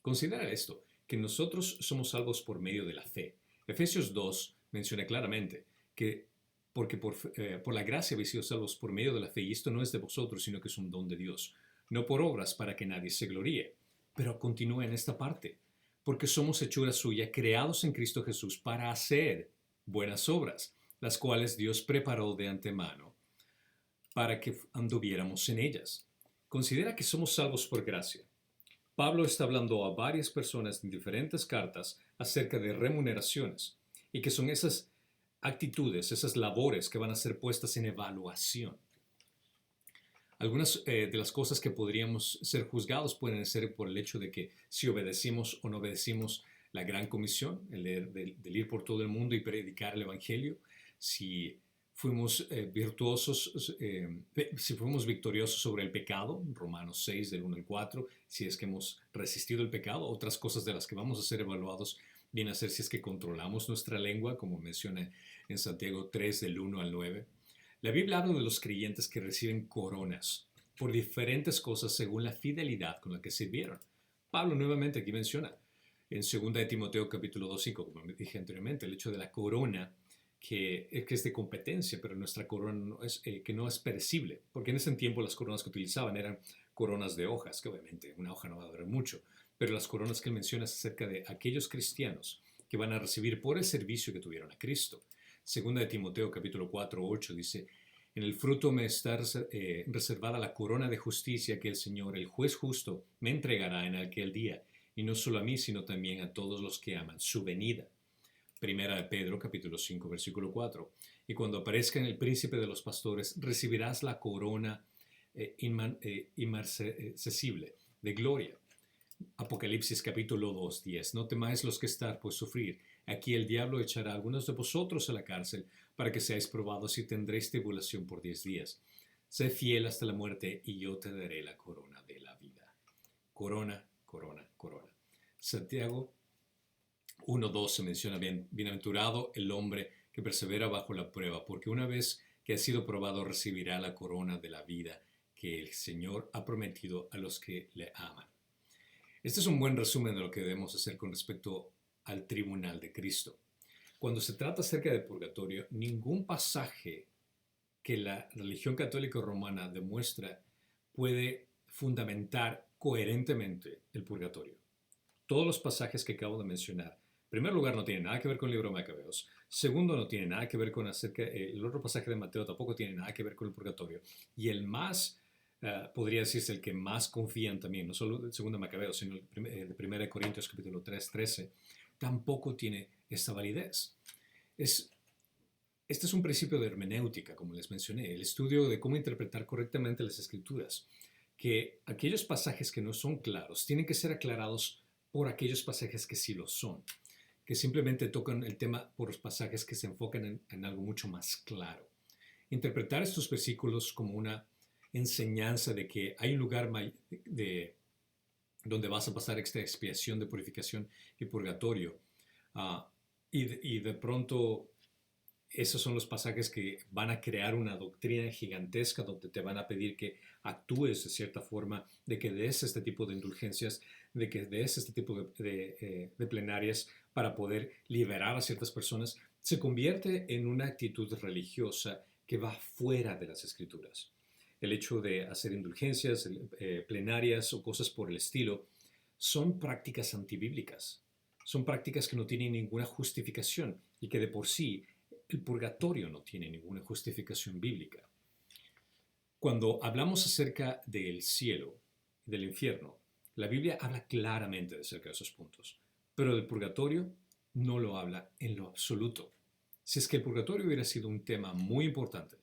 A: Considera esto, que nosotros somos salvos por medio de la fe. Efesios 2 menciona claramente que porque por la gracia habéis sido salvos por medio de la fe, y esto no es de vosotros, sino que es un don de Dios, no por obras para que nadie se gloríe. Pero continúa en esta parte, porque somos hechura suya, creados en Cristo Jesús para hacer buenas obras, las cuales Dios preparó de antemano para que anduviéramos en ellas. Considera que somos salvos por gracia. Pablo está hablando a varias personas en diferentes cartas acerca de remuneraciones, y que son esas actitudes, esas labores que van a ser puestas en evaluación. Algunas de las cosas que podríamos ser juzgados pueden ser por el hecho de que si obedecimos o no obedecimos la gran comisión, del ir por todo el mundo y predicar el evangelio, si fuimos si fuimos victoriosos sobre el pecado, Romanos 6 del 1 al 4, si es que hemos resistido el pecado. Otras cosas de las que vamos a ser evaluados viene a ser si es que controlamos nuestra lengua, como menciona en Santiago 3 del 1 al 9. La Biblia habla de los creyentes que reciben coronas por diferentes cosas según la fidelidad con la que sirvieron. Pablo nuevamente aquí menciona en 2 de Timoteo capítulo 2, 5, como dije anteriormente, el hecho de la corona que es de competencia, pero nuestra corona no es, que no es perecible, porque en ese tiempo las coronas que utilizaban eran coronas de hojas, que obviamente una hoja no va a durar mucho, pero las coronas que él menciona es acerca de aquellos cristianos que van a recibir por el servicio que tuvieron a Cristo. Segunda de Timoteo capítulo 4, 8 dice, en el fruto me está reservada la corona de justicia que el Señor, el juez justo, me entregará en aquel día, y no solo a mí, sino también a todos los que aman su venida. Primera de Pedro capítulo 5 versículo 4, y cuando aparezca en el príncipe de los pastores, recibirás la corona inmarcesible de gloria. Apocalipsis capítulo 2, 10. No temáis los que estar por sufrir. Aquí el diablo echará a algunos de vosotros a la cárcel para que seáis probados y tendréis tribulación por 10 días. Sé fiel hasta la muerte y yo te daré la corona de la vida. Corona, corona, corona. Santiago 1.2 se menciona bienaventurado el hombre que persevera bajo la prueba, porque una vez que ha sido probado recibirá la corona de la vida que el Señor ha prometido a los que le aman. Este es un buen resumen de lo que debemos hacer con respecto al tribunal de Cristo. Cuando se trata acerca del purgatorio, ningún pasaje que la religión católica romana demuestra puede fundamentar coherentemente el purgatorio. Todos los pasajes que acabo de mencionar, en primer lugar, no tienen nada que ver con el libro de Macabeos. Segundo, no tiene nada que ver con el otro pasaje de Mateo, tampoco tiene nada que ver con el purgatorio. Y el más, podría decirse, el que más confían también, no solo el segundo de Macabeos, sino el de 1 Corintios capítulo 3, 13, tampoco tiene esta validez. Este es un principio de hermenéutica, como les mencioné, el estudio de cómo interpretar correctamente las escrituras, que aquellos pasajes que no son claros tienen que ser aclarados por aquellos pasajes que sí lo son, que simplemente tocan el tema por los pasajes que se enfocan en algo mucho más claro. Interpretar estos versículos como una enseñanza de que hay un lugar donde vas a pasar esta expiación de purificación y purgatorio, y de pronto esos son los pasajes que van a crear una doctrina gigantesca donde te van a pedir que actúes de cierta forma, de que des este tipo de indulgencias, de que des este tipo de plenarias para poder liberar a ciertas personas. Se convierte en una actitud religiosa que va fuera de las escrituras. El hecho de hacer indulgencias, plenarias o cosas por el estilo, son prácticas antibíblicas. Son prácticas que no tienen ninguna justificación y que de por sí el purgatorio no tiene ninguna justificación bíblica. Cuando hablamos acerca del cielo y del infierno, la Biblia habla claramente acerca de esos puntos, pero del purgatorio no lo habla en lo absoluto. Si es que el purgatorio hubiera sido un tema muy importante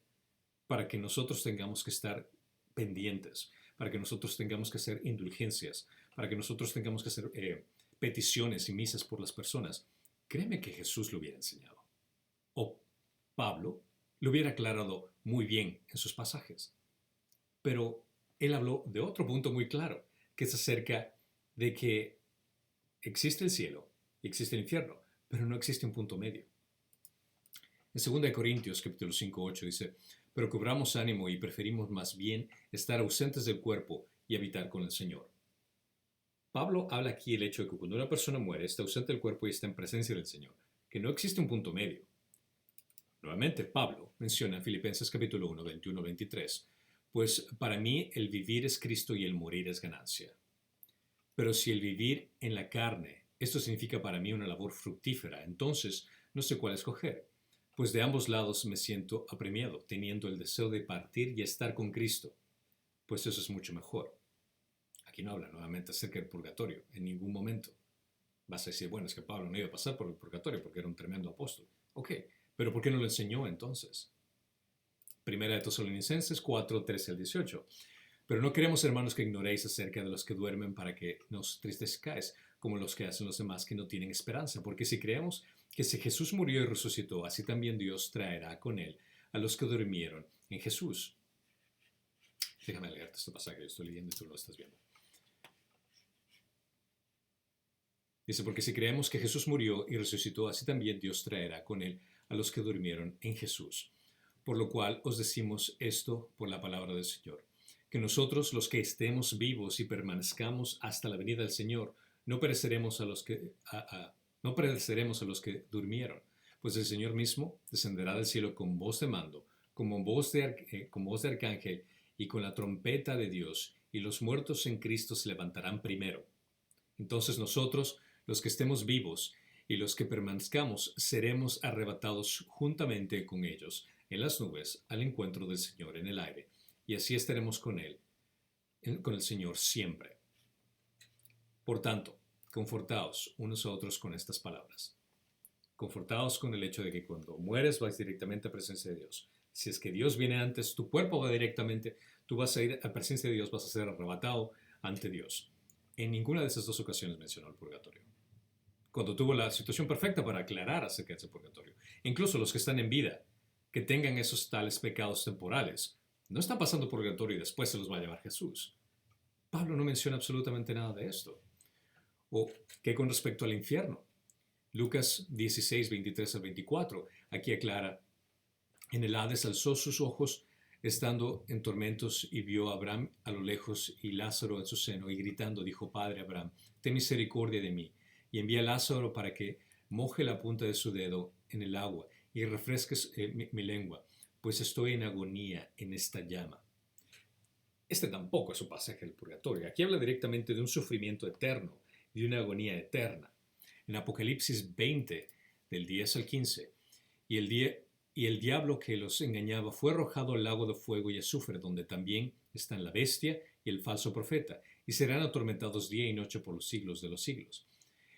A: para que nosotros tengamos que estar pendientes, para que nosotros tengamos que hacer indulgencias, para que nosotros tengamos que hacer peticiones y misas por las personas, créeme que Jesús lo hubiera enseñado. O Pablo lo hubiera aclarado muy bien en sus pasajes. Pero él habló de otro punto muy claro, que es acerca de que existe el cielo y existe el infierno, pero no existe un punto medio. En 2 Corintios capítulo 5, 8 dice, pero cobramos ánimo y preferimos más bien estar ausentes del cuerpo y habitar con el Señor. Pablo habla aquí el hecho de que cuando una persona muere, está ausente del cuerpo y está en presencia del Señor, que no existe un punto medio. Nuevamente, Pablo menciona en Filipenses capítulo 1, 21, 23, pues para mí el vivir es Cristo y el morir es ganancia. Pero si el vivir en la carne, esto significa para mí una labor fructífera, entonces no sé cuál escoger, pues de ambos lados me siento apremiado, teniendo el deseo de partir y estar con Cristo, pues eso es mucho mejor. Aquí no habla nuevamente acerca del purgatorio, en ningún momento. Vas a decir, bueno, es que Pablo no iba a pasar por el purgatorio porque era un tremendo apóstol. Ok, pero ¿por qué no lo enseñó entonces? Primera de Tesalonicenses 4, 13 al 18. Pero no queremos, hermanos, que ignoréis acerca de los que duermen para que no os tristezcáis, como los que hacen los demás que no tienen esperanza. Porque si creemos que si Jesús murió y resucitó, así también Dios traerá con él a los que durmieron en Jesús. Déjame leerte este pasaje, yo estoy leyendo y tú lo estás viendo. Dice, porque si creemos que Jesús murió y resucitó, así también Dios traerá con él a los que durmieron en Jesús. Por lo cual os decimos esto por la palabra del Señor, que nosotros los que estemos vivos y permanezcamos hasta la venida del Señor, no pereceremos a los que, no pereceremos a los que durmieron, pues el Señor mismo descenderá del cielo con voz de mando, con voz de arcángel y con la trompeta de Dios, y los muertos en Cristo se levantarán primero. Entonces nosotros, los que estemos vivos y los que permanezcamos, seremos arrebatados juntamente con ellos en las nubes al encuentro del Señor en el aire, y así estaremos con Él, con el Señor siempre. Por tanto, confortaos unos a otros con estas palabras. Confortaos con el hecho de que cuando mueres vas directamente a presencia de Dios. Si es que Dios viene antes, tu cuerpo va directamente, tú vas a ir a presencia de Dios, vas a ser arrebatado ante Dios. En ninguna de esas dos ocasiones mencionó el purgatorio. Cuando tuvo la situación perfecta para aclarar acerca de ese purgatorio. Incluso los que están en vida, que tengan esos tales pecados temporales, no están pasando purgatorio y después se los va a llevar Jesús. Pablo no menciona absolutamente nada de esto. O que con respecto al infierno. Lucas 16, 23 al 24, aquí aclara, en el Hades alzó sus ojos estando en tormentos y vio a Abraham a lo lejos y Lázaro en su seno y gritando dijo, Padre Abraham, ten misericordia de mí y envía a Lázaro para que moje la punta de su dedo en el agua y refresque mi lengua, pues estoy en agonía en esta llama. Este tampoco es un pasaje del purgatorio. Aquí habla directamente de un sufrimiento eterno y de una agonía eterna. En Apocalipsis 20, del 10 al 15, y el diablo que los engañaba fue arrojado al lago de fuego y azufre, donde también están la bestia y el falso profeta, y serán atormentados día y noche por los siglos de los siglos.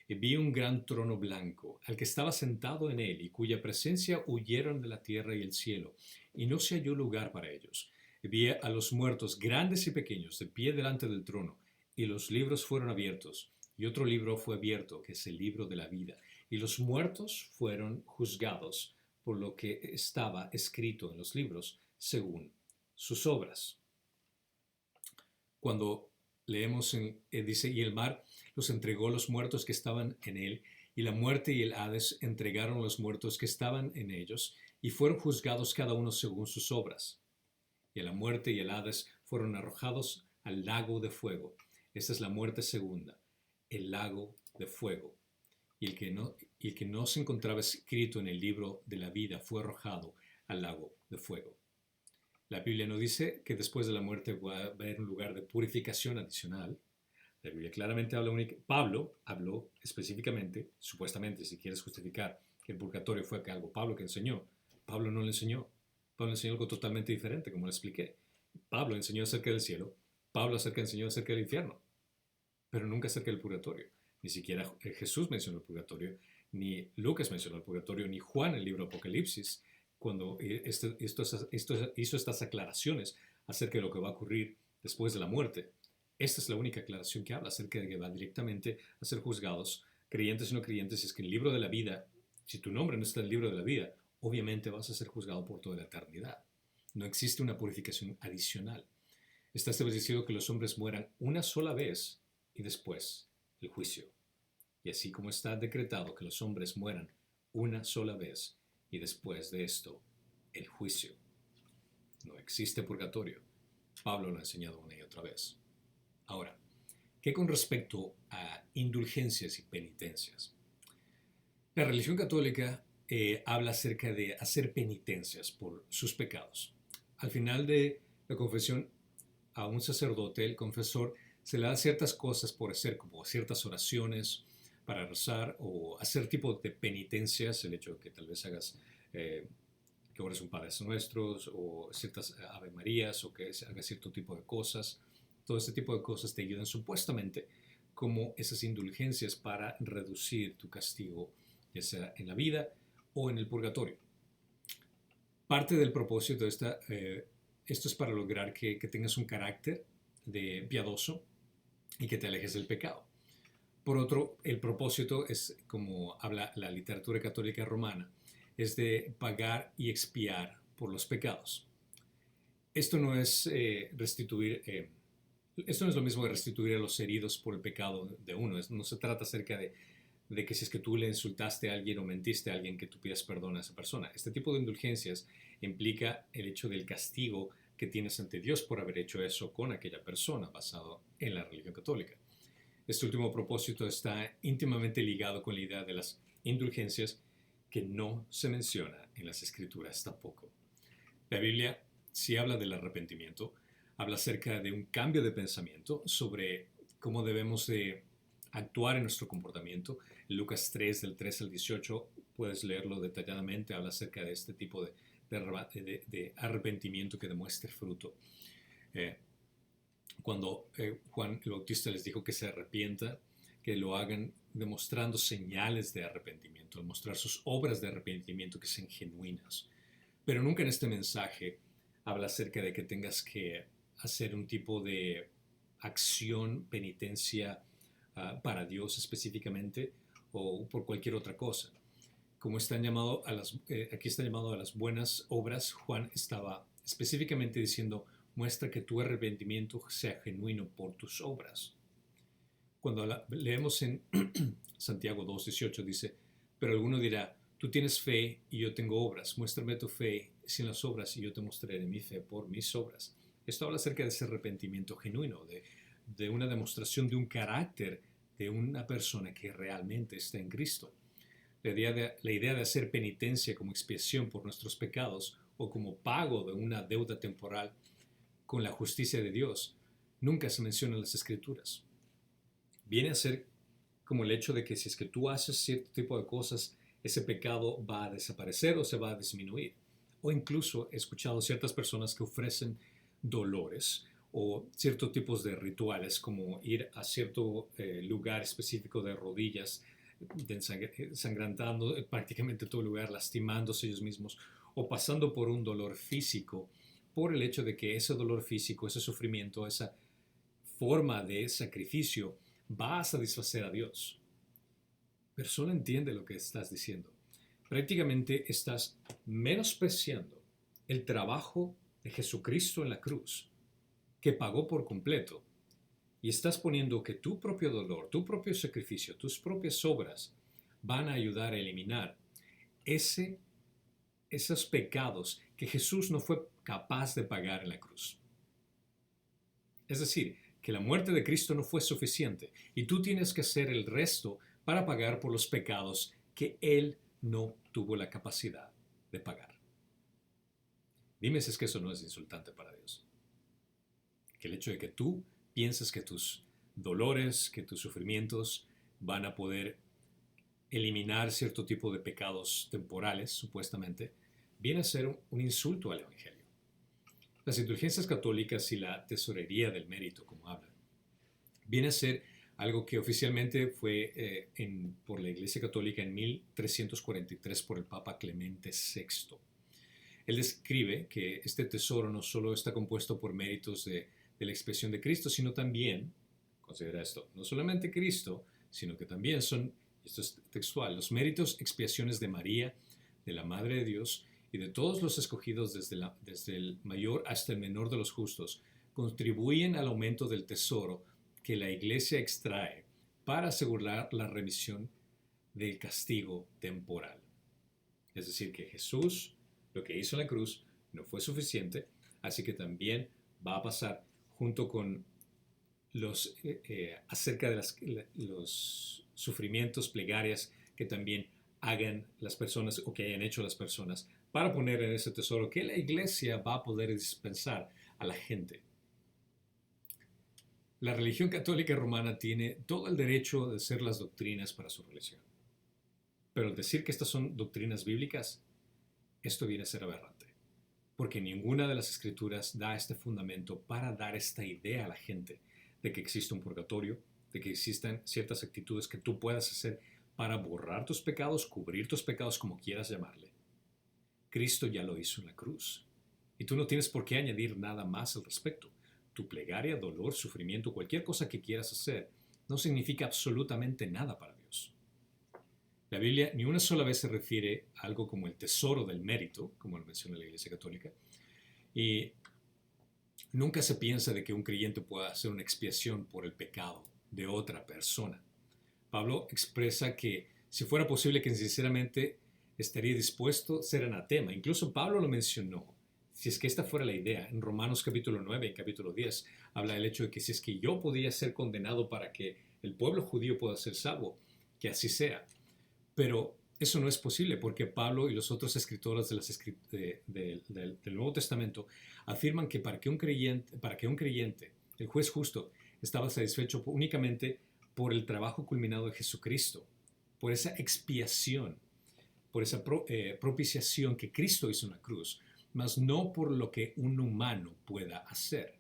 A: Y vi un gran trono blanco, al que estaba sentado en él, y cuya presencia huyeron de la tierra y el cielo, y no se halló lugar para ellos. Y vi a los muertos, grandes y pequeños, de pie delante del trono, y los libros fueron abiertos, y otro libro fue abierto, que es el libro de la vida, y los muertos fueron juzgados por lo que estaba escrito en los libros, según sus obras. Cuando leemos, dice, y el mar los entregó los muertos que estaban en él, y la muerte y el Hades entregaron los muertos que estaban en ellos, y fueron juzgados cada uno según sus obras. Y la muerte y el Hades fueron arrojados al lago de fuego. Esta es la muerte segunda, el lago de fuego. Y el que no se encontraba escrito en el libro de la vida fue arrojado al lago de fuego. La Biblia no dice que después de la muerte va a haber un lugar de purificación adicional. La Biblia claramente habla Pablo habló específicamente, supuestamente, si quieres justificar que el purgatorio fue algo Pablo que enseñó. Pablo no le enseñó. Pablo enseñó algo totalmente diferente, como le expliqué. Pablo enseñó acerca del cielo. Pablo enseñó acerca del infierno, pero nunca acerca del purgatorio. Ni siquiera Jesús mencionó el purgatorio, ni Lucas mencionó el purgatorio, ni Juan en el libro Apocalipsis, cuando hizo estas aclaraciones acerca de lo que va a ocurrir después de la muerte. Esta es la única aclaración que habla acerca de que va directamente a ser juzgados, creyentes y no creyentes. Es que en el libro de la vida, si tu nombre no está en el libro de la vida, obviamente vas a ser juzgado por toda la eternidad. No existe una purificación adicional. Está establecido que los hombres mueran una sola vez y después el juicio. Y así como está decretado que los hombres mueran una sola vez y después de esto el juicio. No existe purgatorio. Pablo lo ha enseñado una y otra vez. Ahora, ¿qué con respecto a indulgencias y penitencias? La religión católica habla acerca de hacer penitencias por sus pecados. Al final de la confesión, a un sacerdote, el confesor, se le da ciertas cosas por hacer, como ciertas oraciones para rezar o hacer tipo de penitencias, el hecho de que tal vez hagas, que ores un Padre Nuestro o ciertas Ave Marías o que hagas cierto tipo de cosas. Todo este tipo de cosas te ayudan supuestamente como esas indulgencias para reducir tu castigo, ya sea en la vida o en el purgatorio. Parte del propósito de esto es para lograr que tengas un carácter de piadoso y que te alejes del pecado. Por otro, el propósito es, como habla la literatura católica romana, es de pagar y expiar por los pecados. Esto no es esto no es lo mismo que restituir a los heridos por el pecado de uno. No se trata acerca de que si es que tú le insultaste a alguien o mentiste a alguien, que tú pidas perdón a esa persona. Este tipo de indulgencias implica el hecho del castigo que tienes ante Dios por haber hecho eso con aquella persona, basado en la religión católica. Este último propósito está íntimamente ligado con la idea de las indulgencias, que no se menciona en las Escrituras tampoco. La Biblia sí habla del arrepentimiento, habla acerca de un cambio de pensamiento sobre cómo debemos de actuar en nuestro comportamiento. En Lucas 3, del 3 al 18, puedes leerlo detalladamente, habla acerca de este tipo de arrepentimiento que demuestre fruto. Cuando Juan el Bautista les dijo que se arrepienta, que lo hagan demostrando señales de arrepentimiento, mostrar sus obras de arrepentimiento que sean genuinas. Pero nunca en este mensaje habla acerca de que tengas que hacer un tipo de acción, penitencia para Dios específicamente o por cualquier otra cosa. Como aquí está llamado a las buenas obras, Juan estaba específicamente diciendo: muestra que tu arrepentimiento sea genuino por tus obras. Cuando leemos en Santiago 2:18 dice: pero alguno dirá, tú tienes fe y yo tengo obras, muéstrame tu fe sin las obras y yo te mostraré mi fe por mis obras. Esto habla acerca de ese arrepentimiento genuino, de una demostración de un carácter de una persona que realmente está en Cristo. La idea de hacer penitencia como expiación por nuestros pecados o como pago de una deuda temporal con la justicia de Dios, nunca se menciona en las Escrituras. Viene a ser como el hecho de que si es que tú haces cierto tipo de cosas, ese pecado va a desaparecer o se va a disminuir. O incluso he escuchado ciertas personas que ofrecen dolores o ciertos tipos de rituales, como ir a cierto lugar específico de rodillas, ensangrentando prácticamente todo el lugar, lastimándose ellos mismos, o pasando por un dolor físico, por el hecho de que ese dolor físico, ese sufrimiento, esa forma de sacrificio va a satisfacer a Dios. Pero solo entiende lo que estás diciendo. Prácticamente estás menospreciando el trabajo de Jesucristo en la cruz, que pagó por completo, y estás poniendo que tu propio dolor, tu propio sacrificio, tus propias obras van a ayudar a eliminar esos pecados que Jesús no fue capaz de pagar en la cruz. Es decir, que la muerte de Cristo no fue suficiente y tú tienes que hacer el resto para pagar por los pecados que Él no tuvo la capacidad de pagar. Dime si es que eso no es insultante para Dios. Que el hecho de que tú pienses que tus dolores, que tus sufrimientos van a poder eliminar cierto tipo de pecados temporales, supuestamente, viene a ser un insulto al Evangelio. Las indulgencias católicas y la tesorería del mérito, como hablan, viene a ser algo que oficialmente fue por la Iglesia Católica en 1343 por el Papa Clemente VI. Él describe que este tesoro no solo está compuesto por méritos de la expiación de Cristo, sino también, considera esto, no solamente Cristo, sino que también son, esto es textual, los méritos, expiaciones de María, de la Madre de Dios y de todos los escogidos desde el mayor hasta el menor de los justos, contribuyen al aumento del tesoro que la Iglesia extrae para asegurar la remisión del castigo temporal. Es decir, que Jesús, lo que hizo en la cruz, no fue suficiente, así que también va a pasar junto con acerca de los sufrimientos, plegarias que también hagan las personas o que hayan hecho las personas para poner en ese tesoro que la Iglesia va a poder dispensar a la gente. La religión católica romana tiene todo el derecho de ser las doctrinas para su religión. Pero al decir que estas son doctrinas bíblicas, esto viene a ser aberrante. Porque ninguna de las escrituras da este fundamento para dar esta idea a la gente de que existe un purgatorio, de que existan ciertas actitudes que tú puedas hacer para borrar tus pecados, cubrir tus pecados, como quieras llamarle. Cristo ya lo hizo en la cruz. Y tú no tienes por qué añadir nada más al respecto. Tu plegaria, dolor, sufrimiento, cualquier cosa que quieras hacer, no significa absolutamente nada para Dios. La Biblia ni una sola vez se refiere a algo como el tesoro del mérito, como lo menciona la Iglesia Católica, y nunca se piensa de que un creyente pueda hacer una expiación por el pecado de otra persona. Pablo expresa que si fuera posible que sinceramente estaría dispuesto a ser anatema. Incluso Pablo lo mencionó. Si es que esta fuera la idea, en Romanos capítulo 9 y capítulo 10, habla del hecho de que si es que yo podía ser condenado para que el pueblo judío pueda ser salvo, que así sea. Pero eso no es posible porque Pablo y los otros escritores del Nuevo Testamento afirman que para que un creyente, el juez justo, estaba satisfecho únicamente por el trabajo culminado de Jesucristo, por esa expiación, por esa propiciación que Cristo hizo en la cruz, mas no por lo que un humano pueda hacer.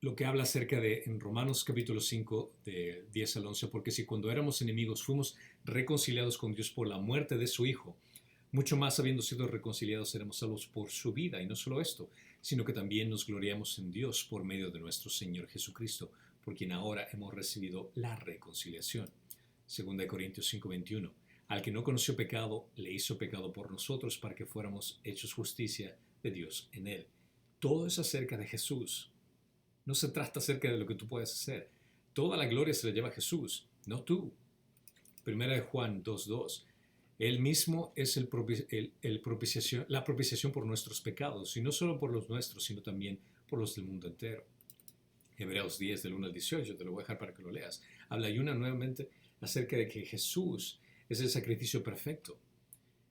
A: Lo que habla acerca de en Romanos capítulo 5, de 10 al 11, porque si cuando éramos enemigos fuimos reconciliados con Dios por la muerte de su Hijo, mucho más habiendo sido reconciliados seremos salvos por su vida. Y no solo esto, sino que también nos gloriamos en Dios por medio de nuestro Señor Jesucristo, por quien ahora hemos recibido la reconciliación. 2 Corintios 5, 21. Al que no conoció pecado, le hizo pecado por nosotros para que fuéramos hechos justicia de Dios en él. Todo es acerca de Jesús. No se trata acerca de lo que tú puedes hacer. Toda la gloria se la lleva Jesús, no tú. Primera de Juan 2:2. Él mismo es la propiciación por nuestros pecados, y no solo por los nuestros, sino también por los del mundo entero. Hebreos 10, del 1 al 18, te lo voy a dejar para que lo leas. Habla nuevamente acerca de que Jesús es el sacrificio perfecto.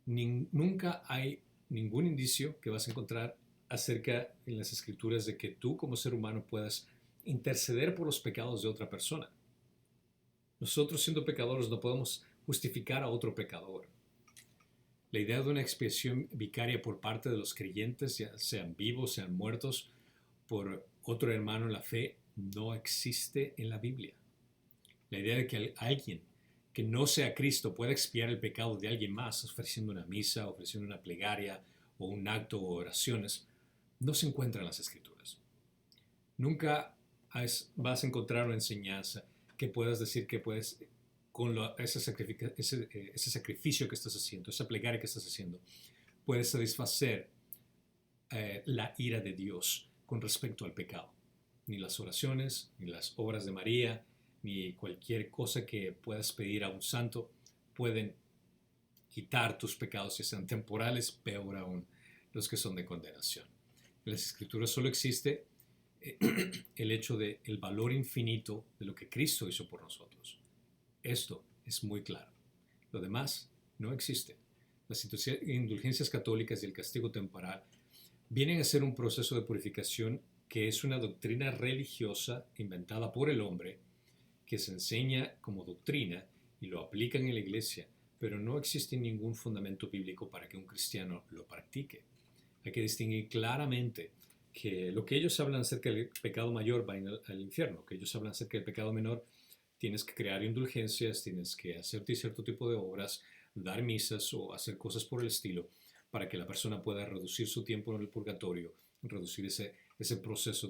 A: Nunca hay ningún indicio que vas a encontrar acerca en las escrituras de que tú como ser humano puedas interceder por los pecados de otra persona. Nosotros siendo pecadores no podemos justificar a otro pecador. La idea de una expiación vicaria por parte de los creyentes, ya sean vivos, sean muertos, por otro hermano en la fe, no existe en la Biblia. La idea de que alguien que no sea Cristo pueda expiar el pecado de alguien más ofreciendo una misa, ofreciendo una plegaria o un acto o oraciones, no se encuentra en las Escrituras. Nunca vas a encontrar una enseñanza que puedas decir que puedes, con ese sacrificio que estás haciendo, esa plegaria que estás haciendo, puedes satisfacer la ira de Dios con respecto al pecado. Ni las oraciones, ni las obras de María, ni cualquier cosa que puedas pedir a un santo pueden quitar tus pecados, si sean temporales, peor aún los que son de condenación. En las Escrituras solo existe el hecho del valor infinito de lo que Cristo hizo por nosotros. Esto es muy claro. Lo demás no existe. Las indulgencias católicas y el castigo temporal vienen a ser un proceso de purificación que es una doctrina religiosa inventada por el hombre que se enseña como doctrina y lo aplican en la iglesia, pero no existe ningún fundamento bíblico para que un cristiano lo practique. Hay que distinguir claramente que lo que ellos hablan acerca del pecado mayor va al infierno, que ellos hablan acerca del pecado menor, tienes que crear indulgencias, tienes que hacerte cierto tipo de obras, dar misas o hacer cosas por el estilo, para que la persona pueda reducir su tiempo en el purgatorio, reducir ese proceso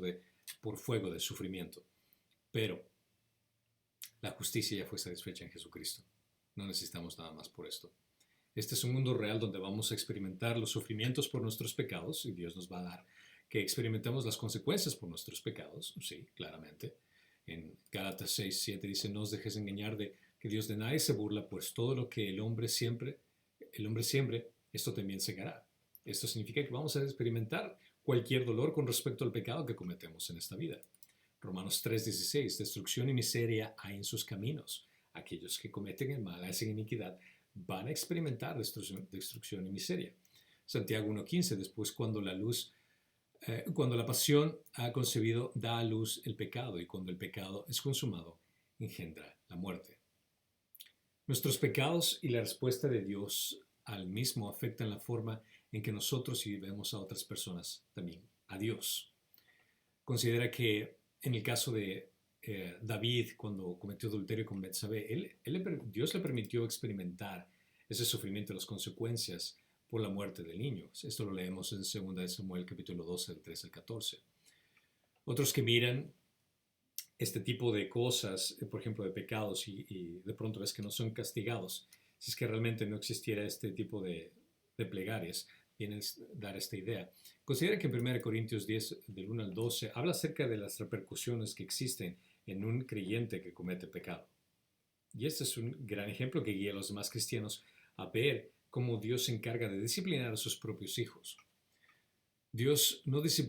A: por fuego de sufrimiento. Pero la justicia ya fue satisfecha en Jesucristo. No necesitamos nada más por esto. Este es un mundo real donde vamos a experimentar los sufrimientos por nuestros pecados y Dios nos va a dar que experimentemos las consecuencias por nuestros pecados. Sí, claramente. En Gálatas 6:7 dice, no os dejes engañar de que Dios de nadie se burla, pues todo lo que el hombre siembre, esto también segará. Esto significa que vamos a experimentar cualquier dolor con respecto al pecado que cometemos en esta vida. Romanos 3:16, destrucción y miseria hay en sus caminos. Aquellos que cometen el mal, hacen iniquidad, van a experimentar destrucción y miseria. Santiago 1:15, después cuando la pasión ha concebido, da a luz el pecado, y cuando el pecado es consumado, engendra la muerte. Nuestros pecados y la respuesta de Dios al mismo afectan la forma en que nosotros y vemos a otras personas también, a Dios. Considera que en el caso de David, cuando cometió adulterio con Betsabé, Dios le permitió experimentar ese sufrimiento y las consecuencias por la muerte del niño. Esto lo leemos en 2 de Samuel, capítulo 12, del 13 al 14. Otros que miran este tipo de cosas, por ejemplo, de pecados, y de pronto ves que no son castigados, si es que realmente no existiera este tipo de plegarias, viene a dar esta idea. Considera que en 1 Corintios 10, del 1 al 12, habla acerca de las repercusiones que existen en un creyente que comete pecado. Y este es un gran ejemplo que guía a los demás cristianos a ver cómo Dios se encarga de disciplinar a sus propios hijos. Dios no se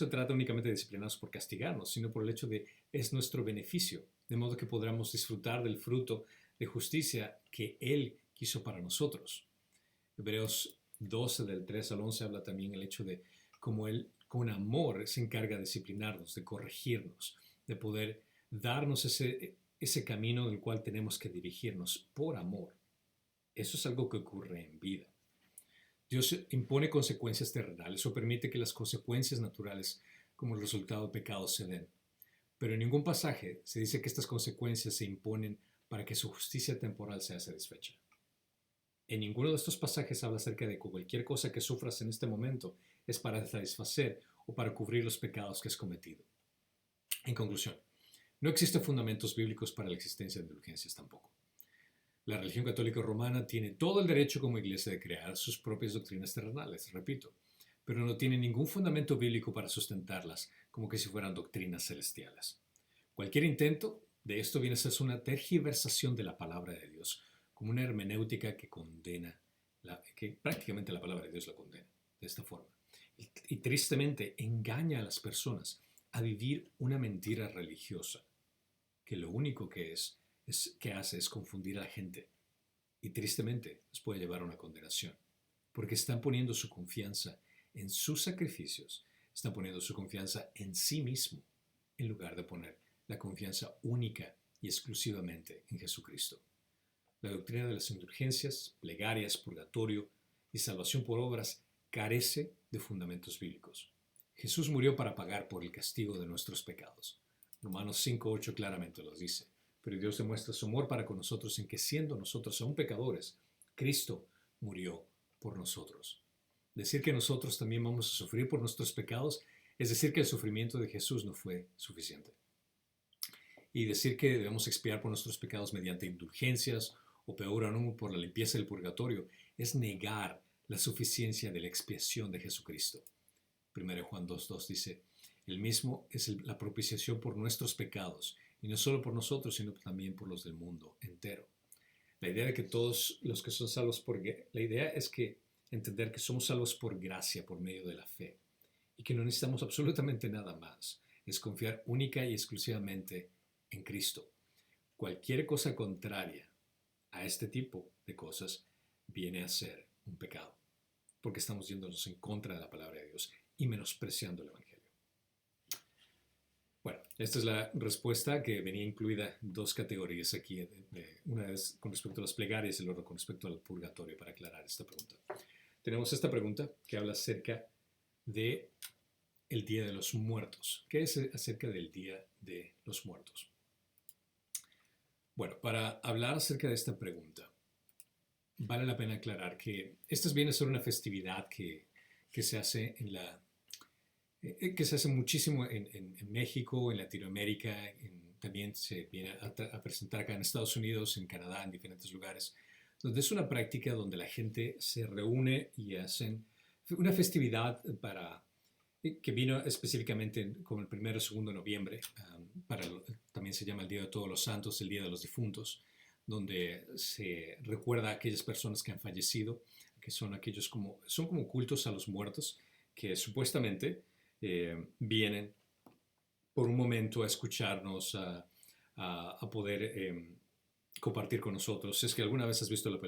A: trata únicamente de disciplinarnos por castigarnos, sino por el hecho de es nuestro beneficio, de modo que podamos disfrutar del fruto de justicia que Él quiso para nosotros. Hebreos 12, del 3 al 11, habla también el hecho de cómo Él con amor se encarga de disciplinarnos, de corregirnos, de poder darnos ese camino en el cual tenemos que dirigirnos por amor. Eso es algo que ocurre en vida. Dios impone consecuencias terrenales o permite que las consecuencias naturales como el resultado del pecado se den. Pero en ningún pasaje se dice que estas consecuencias se imponen para que su justicia temporal sea satisfecha. En ninguno de estos pasajes habla acerca de que cualquier cosa que sufras en este momento es para satisfacer o para cubrir los pecados que has cometido. En conclusión, no existen fundamentos bíblicos para la existencia de indulgencias tampoco. La religión católica romana tiene todo el derecho como iglesia de crear sus propias doctrinas terrenales, repito, pero no tiene ningún fundamento bíblico para sustentarlas como que si fueran doctrinas celestiales. Cualquier intento de esto viene a ser una tergiversación de la palabra de Dios, como una hermenéutica que condena, que prácticamente la palabra de Dios la condena de esta forma. Y tristemente engaña a las personas a vivir una mentira religiosa, que lo único que hace es confundir a la gente y tristemente les puede llevar a una condenación. porque están poniendo su confianza en sus sacrificios, están poniendo su confianza en sí mismo, en lugar de poner la confianza única y exclusivamente en Jesucristo. La doctrina de las indulgencias, plegarias, purgatorio y salvación por obras carece de fundamentos bíblicos. Jesús murió para pagar por el castigo de nuestros pecados. Romanos 5:8 claramente los dice. Pero Dios demuestra su amor para con nosotros en que, siendo nosotros aún pecadores, Cristo murió por nosotros. Decir que nosotros también vamos a sufrir por nuestros pecados es decir que el sufrimiento de Jesús no fue suficiente. Y decir que debemos expiar por nuestros pecados mediante indulgencias o peor aún por la limpieza del purgatorio es negar la suficiencia de la expiación de Jesucristo. 1 Juan 2:2 dice, el mismo es la propiciación por nuestros pecados, y no solo por nosotros, sino también por los del mundo entero. La idea de que todos los que son salvos la idea es que entender que somos salvos por gracia, por medio de la fe, y que no necesitamos absolutamente nada más. Es confiar única y exclusivamente en Cristo. Cualquier cosa contraria a este tipo de cosas viene a ser un pecado, porque estamos yéndonos en contra de la palabra de Dios y menospreciando el Evangelio. Bueno, esta es la respuesta que venía incluida en dos categorías aquí. Una es con respecto a las plegarias y la otra con respecto al purgatorio, para aclarar esta pregunta. Tenemos esta pregunta que habla acerca de el Día de los Muertos. ¿Qué es acerca del Día de los Muertos? Bueno, para hablar acerca de esta pregunta, vale la pena aclarar que esta viene a ser una festividad que se hace que se hace muchísimo en México, en Latinoamérica, también se viene a presentar acá en Estados Unidos, en Canadá, en diferentes lugares, donde es una práctica donde la gente se reúne y hacen una festividad que vino específicamente como el 1 o 2 de noviembre, también se llama el Día de Todos los Santos, el Día de los Difuntos, donde se recuerda a aquellas personas que han fallecido, que son como cultos a los muertos, que supuestamente vienen por un momento a escucharnos, a poder compartir con nosotros. Si es que alguna vez has visto la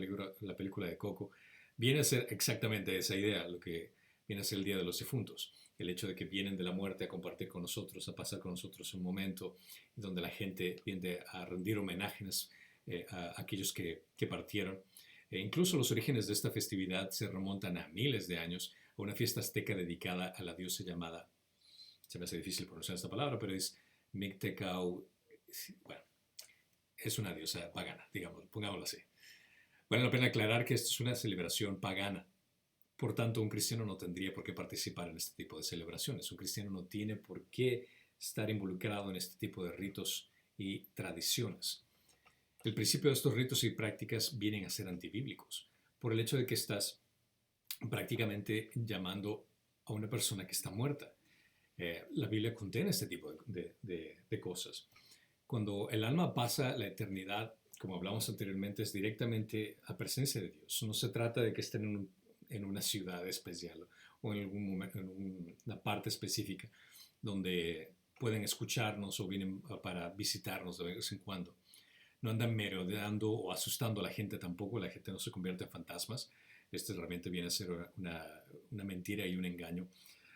A: película de Coco, viene a ser exactamente esa idea, lo que viene a ser el Día de los Difuntos. El hecho de que vienen de la muerte a compartir con nosotros, a pasar con nosotros un momento donde la gente viene a rendir homenajes a aquellos que partieron. Incluso los orígenes de esta festividad se remontan a miles de años, a una fiesta azteca dedicada a la diosa llamada, se me hace difícil pronunciar esta palabra, pero es Mictecau, bueno, es una diosa pagana, digamos, pongámoslo así. Vale la pena aclarar que esto es una celebración pagana. Por tanto, un cristiano no tendría por qué participar en este tipo de celebraciones. Un cristiano no tiene por qué estar involucrado en este tipo de ritos y tradiciones. El principio de estos ritos y prácticas vienen a ser antibíblicos, por el hecho de que estás prácticamente llamando a una persona que está muerta. La Biblia contiene este tipo de cosas. Cuando el alma pasa la eternidad, como hablamos anteriormente, es directamente a presencia de Dios. No se trata de que estén en una ciudad especial o en algún momento, en una parte específica donde pueden escucharnos o vienen para visitarnos de vez en cuando. No andan merodeando o asustando a la gente tampoco. La gente no se convierte en fantasmas. Esto realmente viene a ser una mentira y un engaño.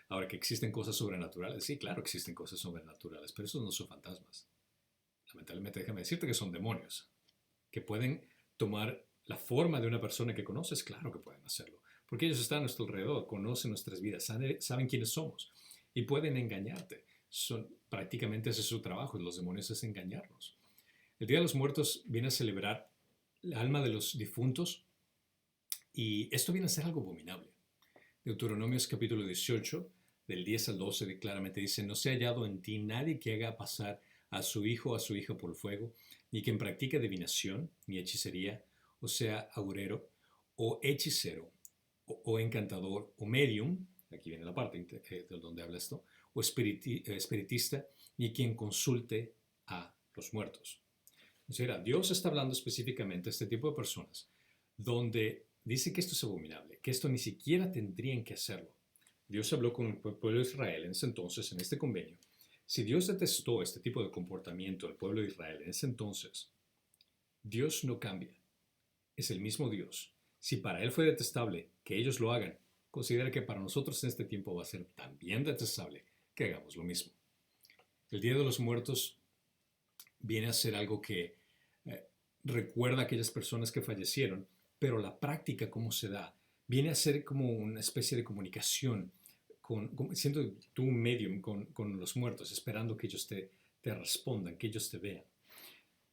A: Ahora, que existen cosas sobrenaturales, sí, claro, existen cosas sobrenaturales, pero esos no son fantasmas. Lamentablemente, déjame decirte que son demonios, que pueden tomar la forma de una persona que conoces, claro que pueden hacerlo, porque ellos están a nuestro alrededor, conocen nuestras vidas, saben quiénes somos y pueden engañarte. Prácticamente ese es su trabajo, los demonios es engañarnos. El Día de los Muertos viene a celebrar el alma de los difuntos y esto viene a ser algo abominable. Deuteronomios capítulo 18, del 10 al 12, claramente dice, no se ha hallado en ti nadie que haga pasar a su hijo o a su hija por fuego, ni quien practique adivinación, ni hechicería, o sea, agorero, o hechicero, o encantador, o medium, aquí viene la parte de donde habla esto, o espiritista, ni quien consulte a los muertos. O sea, Dios está hablando específicamente a este tipo de personas, donde dice que esto es abominable, que esto ni siquiera tendrían que hacerlo. Dios habló con el pueblo de Israel en ese entonces, en este convenio. Si Dios detestó este tipo de comportamiento del pueblo de Israel en ese entonces, Dios no cambia. Es el mismo Dios. Si para Él fue detestable que ellos lo hagan, considera que para nosotros en este tiempo va a ser también detestable que hagamos lo mismo. El Día de los Muertos viene a ser algo que eh, recuerda a aquellas personas que fallecieron, pero la práctica, cómo se da, viene a ser como una especie de comunicación, siendo tú un medium con los muertos, esperando que ellos te respondan, que ellos te vean.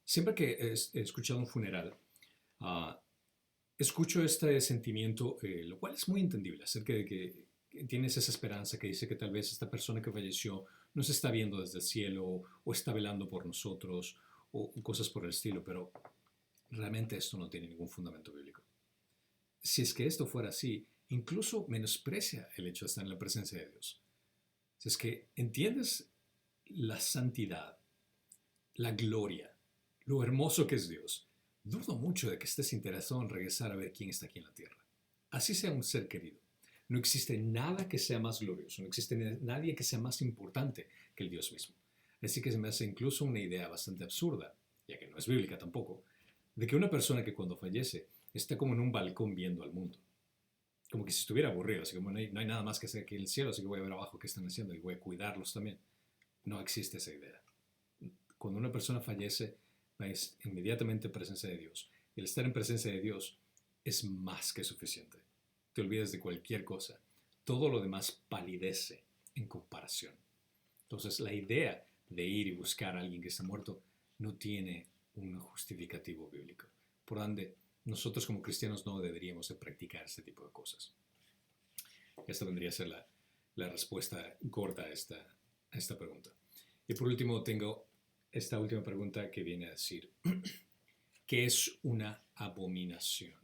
A: Siempre que he escuchado un funeral, uh, escucho este sentimiento, lo cual es muy entendible, acerca de que tienes esa esperanza que dice que tal vez esta persona que falleció nos está viendo desde el cielo o está velando por nosotros o cosas por el estilo, pero realmente esto no tiene ningún fundamento bíblico. Si es que esto fuera así, incluso menosprecia el hecho de estar en la presencia de Dios. Si es que entiendes la santidad, la gloria, lo hermoso que es Dios, dudo mucho de que estés interesado en regresar a ver quién está aquí en la tierra. Así sea un ser querido. No existe nada que sea más glorioso, no existe nadie que sea más importante que el Dios mismo. Así que se me hace incluso una idea bastante absurda, ya que no es bíblica tampoco, de que una persona que cuando fallece está como en un balcón viendo al mundo. Como que si estuviera aburrido, así como no hay nada más que hacer aquí en el cielo, así que voy a ver abajo qué están haciendo y voy a cuidarlos también. No existe esa idea. Cuando una persona fallece, es inmediatamente presencia de Dios. El estar en presencia de Dios es más que suficiente. Te olvidas de cualquier cosa. Todo lo demás palidece en comparación. Entonces, la idea de ir y buscar a alguien que está muerto no tiene un justificativo bíblico. Por ende, nosotros como cristianos no deberíamos de practicar este tipo de cosas. Esta vendría a ser la respuesta corta a esta pregunta. Y por último, tengo esta última pregunta que viene a decir, ¿qué es una abominación?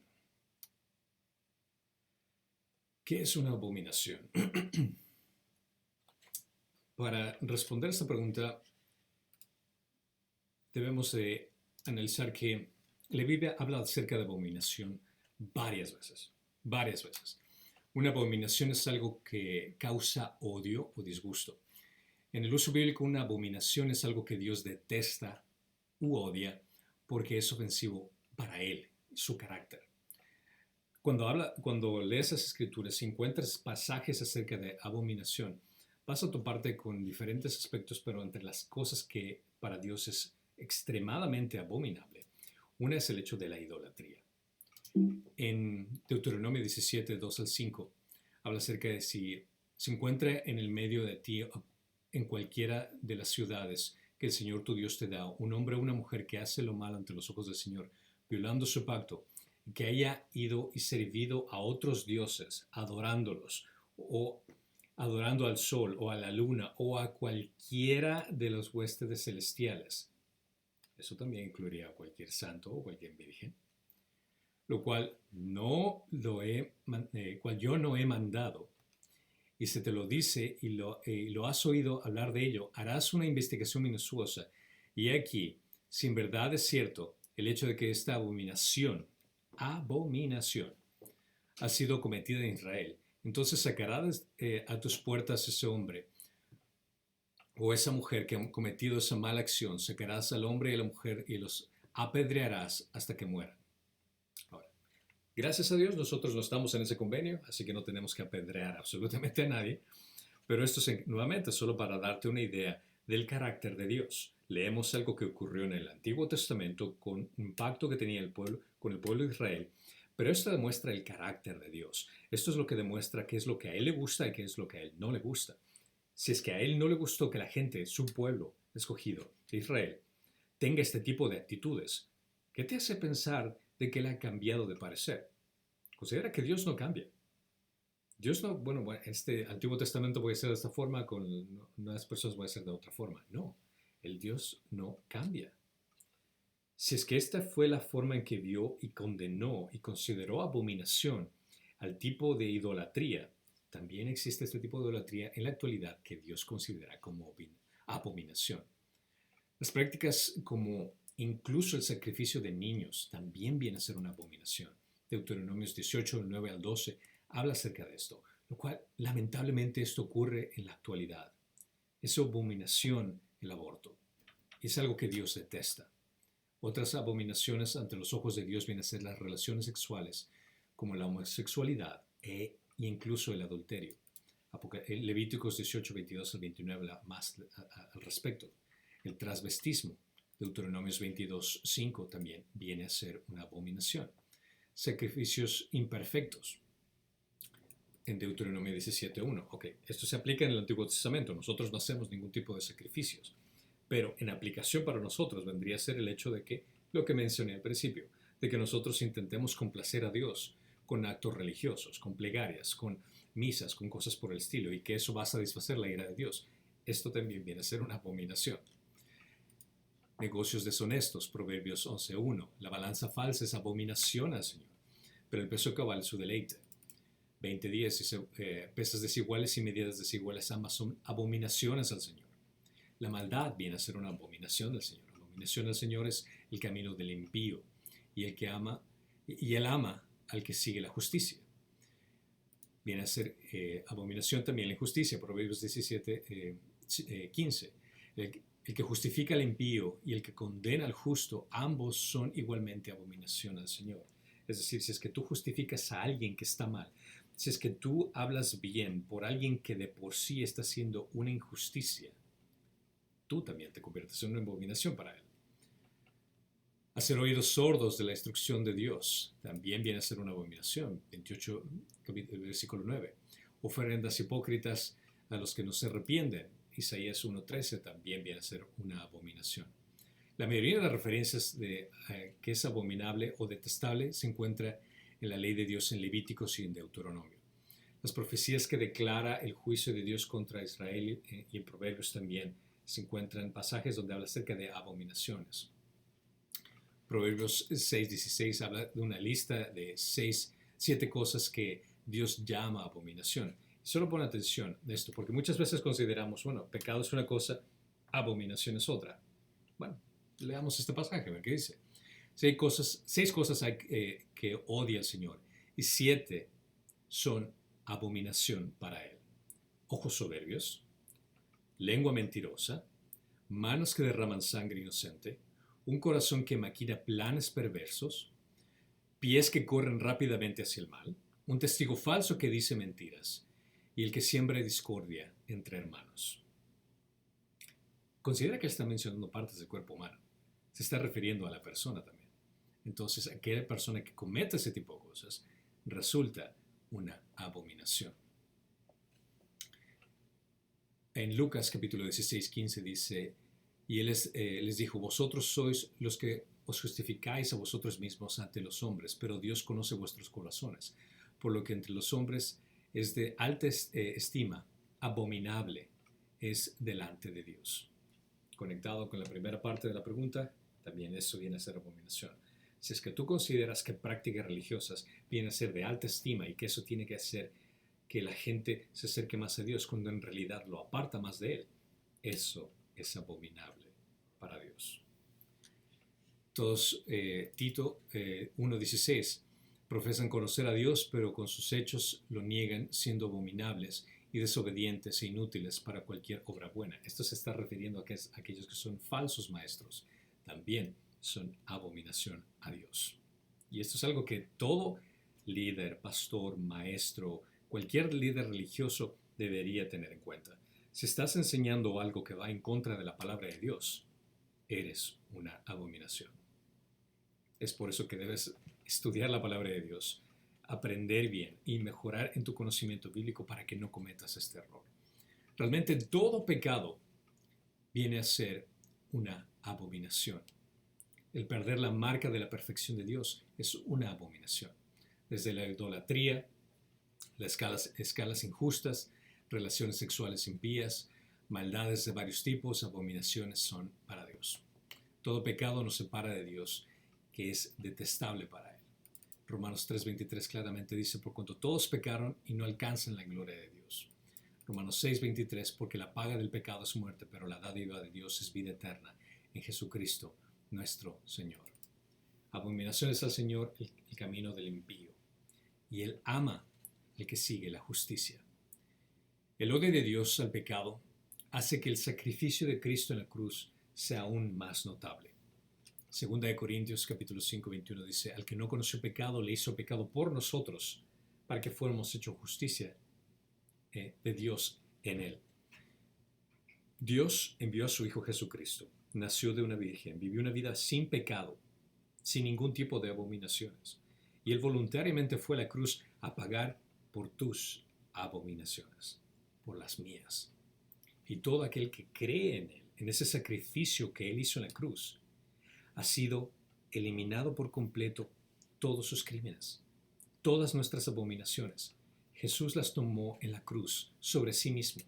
A: ¿Qué es una abominación? Para responder a esta pregunta, debemos de analizar que la Biblia habla acerca de abominación varias veces, varias veces. Una abominación es algo que causa odio o disgusto. En el uso bíblico, una abominación es algo que Dios detesta u odia porque es ofensivo para Él, su carácter. Cuando lees las escrituras y encuentras pasajes acerca de abominación, vas a toparte con diferentes aspectos, pero entre las cosas que para Dios es extremadamente abominable, una es el hecho de la idolatría. En Deuteronomio 17, 2 al 5, habla acerca de si se encuentra en el medio de ti, en cualquiera de las ciudades que el Señor tu Dios te da, un hombre o una mujer que hace lo malo ante los ojos del Señor, violando su pacto, que haya ido y servido a otros dioses, adorándolos, o adorando al sol, o a la luna, o a cualquiera de los huestes celestiales. Eso también incluiría a cualquier santo o cualquier virgen. Lo cual cual yo no he mandado, y se te lo dice y lo has oído hablar de ello, harás una investigación minuciosa. Y aquí, si en verdad es cierto el hecho de que esta abominación ha sido cometida en Israel, entonces sacarás a tus puertas ese hombre o esa mujer que ha cometido esa mala acción, sacarás al hombre y a la mujer y los apedrearás hasta que mueran. Ahora, gracias a Dios nosotros no estamos en ese convenio, así que no tenemos que apedrear absolutamente a nadie, pero esto es nuevamente solo para darte una idea del carácter de Dios. Leemos algo que ocurrió en el Antiguo Testamento con un pacto que tenía el pueblo, con el pueblo de Israel, pero esto demuestra el carácter de Dios. Esto es lo que demuestra qué es lo que a Él le gusta y qué es lo que a Él no le gusta. Si es que a Él no le gustó que la gente, su pueblo escogido, de Israel, tenga este tipo de actitudes, ¿qué te hace pensar de que Él ha cambiado de parecer? Considera que Dios no cambia. Dios no, bueno, este Antiguo Testamento puede ser de esta forma, con unas personas puede ser de otra forma. No, el Dios no cambia. Si es que esta fue la forma en que vio y condenó y consideró abominación al tipo de idolatría, también existe este tipo de idolatría en la actualidad que Dios considera como abominación. Las prácticas como incluso el sacrificio de niños también viene a ser una abominación. Deuteronomios 18, 9 al 12 habla acerca de esto, lo cual lamentablemente esto ocurre en la actualidad. Es abominación el aborto. Es algo que Dios detesta. Otras abominaciones ante los ojos de Dios vienen a ser las relaciones sexuales como la homosexualidad e incluso el adulterio. Levíticos 18, 22 al 29 habla más al respecto. El transvestismo, Deuteronomios 22, 5 también viene a ser una abominación. Sacrificios imperfectos, en Deuteronomio 17, 1. Ok, esto se aplica en el Antiguo Testamento. Nosotros no hacemos ningún tipo de sacrificios. Pero en aplicación para nosotros vendría a ser el hecho de que, lo que mencioné al principio, de que nosotros intentemos complacer a Dios con actos religiosos, con plegarias, con misas, con cosas por el estilo, y que eso va a satisfacer la ira de Dios. Esto también viene a ser una abominación. Negocios deshonestos, Proverbios 11.1. La balanza falsa es abominación al Señor, pero el peso cabal es su deleite. 20.10. Pesas desiguales y medidas desiguales ambas son abominaciones al Señor. La maldad viene a ser una abominación del Señor. La abominación del Señor es el camino del impío, y él ama al que sigue la justicia. Viene a ser abominación también la injusticia, Proverbios 17, 15. El que justifica al impío y el que condena al justo, ambos son igualmente abominación al Señor. Es decir, si es que tú justificas a alguien que está mal, si es que tú hablas bien por alguien que de por sí está haciendo una injusticia, tú también te conviertes en una abominación para él. Hacer oídos sordos de la instrucción de Dios también viene a ser una abominación. 28, versículo 9. Ofrendas hipócritas a los que no se arrepienten. Isaías 1.13 también viene a ser una abominación. La mayoría de las referencias de que es abominable o detestable se encuentra en la ley de Dios en Levíticos y en Deuteronomio. Las profecías que declara el juicio de Dios contra Israel y en Proverbios también se encuentran pasajes donde habla acerca de abominaciones. Proverbios 6.16 habla de una lista de 7 cosas que Dios llama abominación. Solo pon atención de esto, porque muchas veces consideramos, bueno, pecado es una cosa, abominación es otra. Bueno, leamos este pasaje, a ver qué dice. 6 cosas hay que odia el Señor, y 7 son abominación para Él. Ojos soberbios, lengua mentirosa, manos que derraman sangre inocente, un corazón que maquina planes perversos, pies que corren rápidamente hacia el mal, un testigo falso que dice mentiras, y el que siembra discordia entre hermanos. Considera que él está mencionando partes del cuerpo humano. Se está refiriendo a la persona también. Entonces, aquella persona que comete ese tipo de cosas resulta una abominación. En Lucas capítulo 16, 15 dice, y él les dijo, vosotros sois los que os justificáis a vosotros mismos ante los hombres, pero Dios conoce vuestros corazones, por lo que entre los hombres es de alta estima, abominable es delante de Dios. Conectado con la primera parte de la pregunta, también eso viene a ser abominación. Si es que tú consideras que prácticas religiosas vienen a ser de alta estima y que eso tiene que hacer que la gente se acerque más a Dios cuando en realidad lo aparta más de Él, eso es abominable para Dios. Todos, Tito 1.16, profesan conocer a Dios, pero con sus hechos lo niegan, siendo abominables y desobedientes e inútiles para cualquier obra buena. Esto se está refiriendo a aquellos que son falsos maestros. También son abominación a Dios. Y esto es algo que todo líder, pastor, maestro, cualquier líder religioso debería tener en cuenta. Si estás enseñando algo que va en contra de la palabra de Dios, eres una abominación. Es por eso que debes estudiar la palabra de Dios, aprender bien y mejorar en tu conocimiento bíblico para que no cometas este error. Realmente todo pecado viene a ser una abominación. El perder la marca de la perfección de Dios es una abominación. Desde la idolatría, las escalas injustas, relaciones sexuales impías, maldades de varios tipos, abominaciones son para Dios. Todo pecado nos separa de Dios, que es detestable para Él. Romanos 3.23 claramente dice, por cuanto todos pecaron y no alcanzan la gloria de Dios. Romanos 6.23, porque la paga del pecado es muerte, pero la dádiva de Dios es vida eterna en Jesucristo, nuestro Señor. Abominaciones al Señor el camino del impío, y Él ama el que sigue la justicia. El odio de Dios al pecado hace que el sacrificio de Cristo en la cruz sea aún más notable. Segunda de Corintios capítulo 5, 21 dice, al que no conoció pecado, le hizo pecado por nosotros, para que fuéramos hechos justicia de Dios en él. Dios envió a su Hijo Jesucristo, nació de una virgen, vivió una vida sin pecado, sin ningún tipo de abominaciones. Y Él voluntariamente fue a la cruz a pagar por tus abominaciones, por las mías. Y todo aquel que cree en Él, en ese sacrificio que Él hizo en la cruz, ha sido eliminado por completo todos sus crímenes, todas nuestras abominaciones. Jesús las tomó en la cruz sobre sí mismo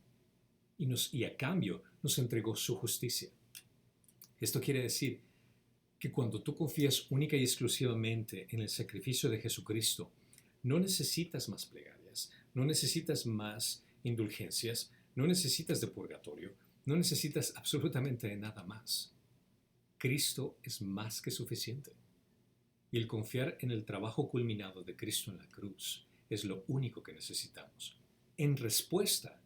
A: y a cambio nos entregó su justicia. Esto quiere decir que cuando tú confías única y exclusivamente en el sacrificio de Jesucristo, no necesitas más plegarias, no necesitas más indulgencias, no necesitas de purgatorio, no necesitas absolutamente de nada más. Cristo es más que suficiente. Y el confiar en el trabajo culminado de Cristo en la cruz es lo único que necesitamos. En respuesta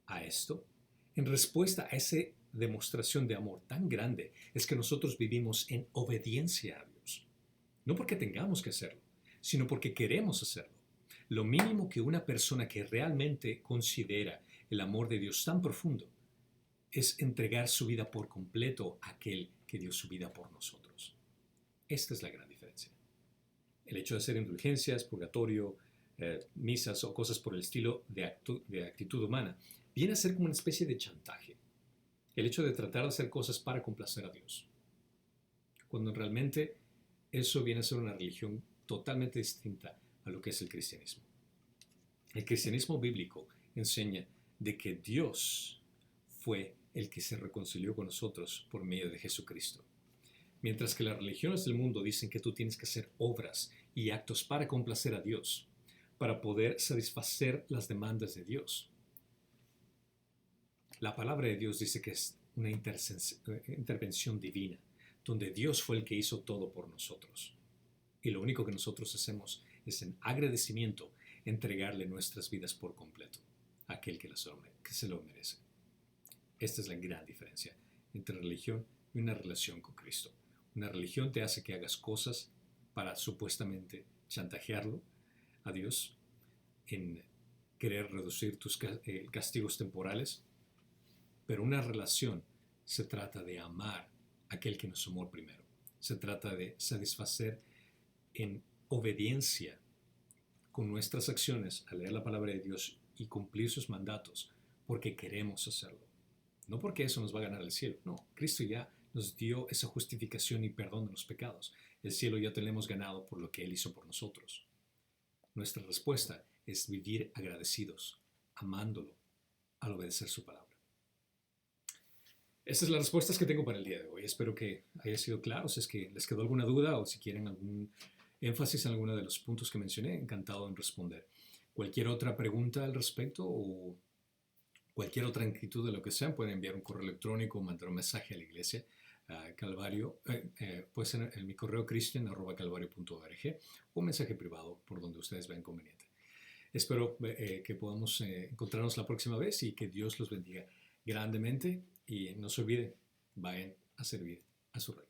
A: a esto, en respuesta a esa demostración de amor tan grande, es que nosotros vivimos en obediencia a Dios. No porque tengamos que hacerlo, sino porque queremos hacerlo. Lo mínimo que una persona que realmente considera el amor de Dios tan profundo es entregar su vida por completo a aquel que dio su vida por nosotros. Esta es la gran diferencia. El hecho de hacer indulgencias, purgatorio, misas o cosas por el estilo de actitud humana viene a ser como una especie de chantaje. El hecho de tratar de hacer cosas para complacer a Dios. Cuando realmente eso viene a ser una religión totalmente distinta a lo que es el cristianismo. El cristianismo bíblico enseña de que Dios fue el que se reconcilió con nosotros por medio de Jesucristo. Mientras que las religiones del mundo dicen que tú tienes que hacer obras y actos para complacer a Dios, para poder satisfacer las demandas de Dios. La palabra de Dios dice que es una intervención divina, donde Dios fue el que hizo todo por nosotros. Y lo único que nosotros hacemos es en agradecimiento entregarle nuestras vidas por completo a aquel que se lo merece. Esta es la gran diferencia entre religión y una relación con Cristo. Una religión te hace que hagas cosas para supuestamente chantajearlo a Dios en querer reducir tus castigos temporales, pero una relación se trata de amar a aquel que nos amó primero. Se trata de satisfacer en obediencia con nuestras acciones a leer la palabra de Dios y cumplir sus mandatos porque queremos hacerlo. No porque eso nos va a ganar el cielo. No, Cristo ya nos dio esa justificación y perdón de los pecados. El cielo ya tenemos ganado por lo que Él hizo por nosotros. Nuestra respuesta es vivir agradecidos, amándolo, al obedecer su palabra. Estas son las respuestas que tengo para el día de hoy. Espero que haya sido claro. Si es que les quedó alguna duda o si quieren algún énfasis en alguno de los puntos que mencioné, encantado en responder. Cualquier otra pregunta al respecto o cualquier otra inquietud de lo que sea, pueden enviar un correo electrónico o mandar un mensaje a la iglesia Calvario, pues en mi correo cristian@calvario.org o un mensaje privado por donde ustedes vean conveniente. Espero que podamos encontrarnos la próxima vez y que Dios los bendiga grandemente y no se olviden, vayan a servir a su rey.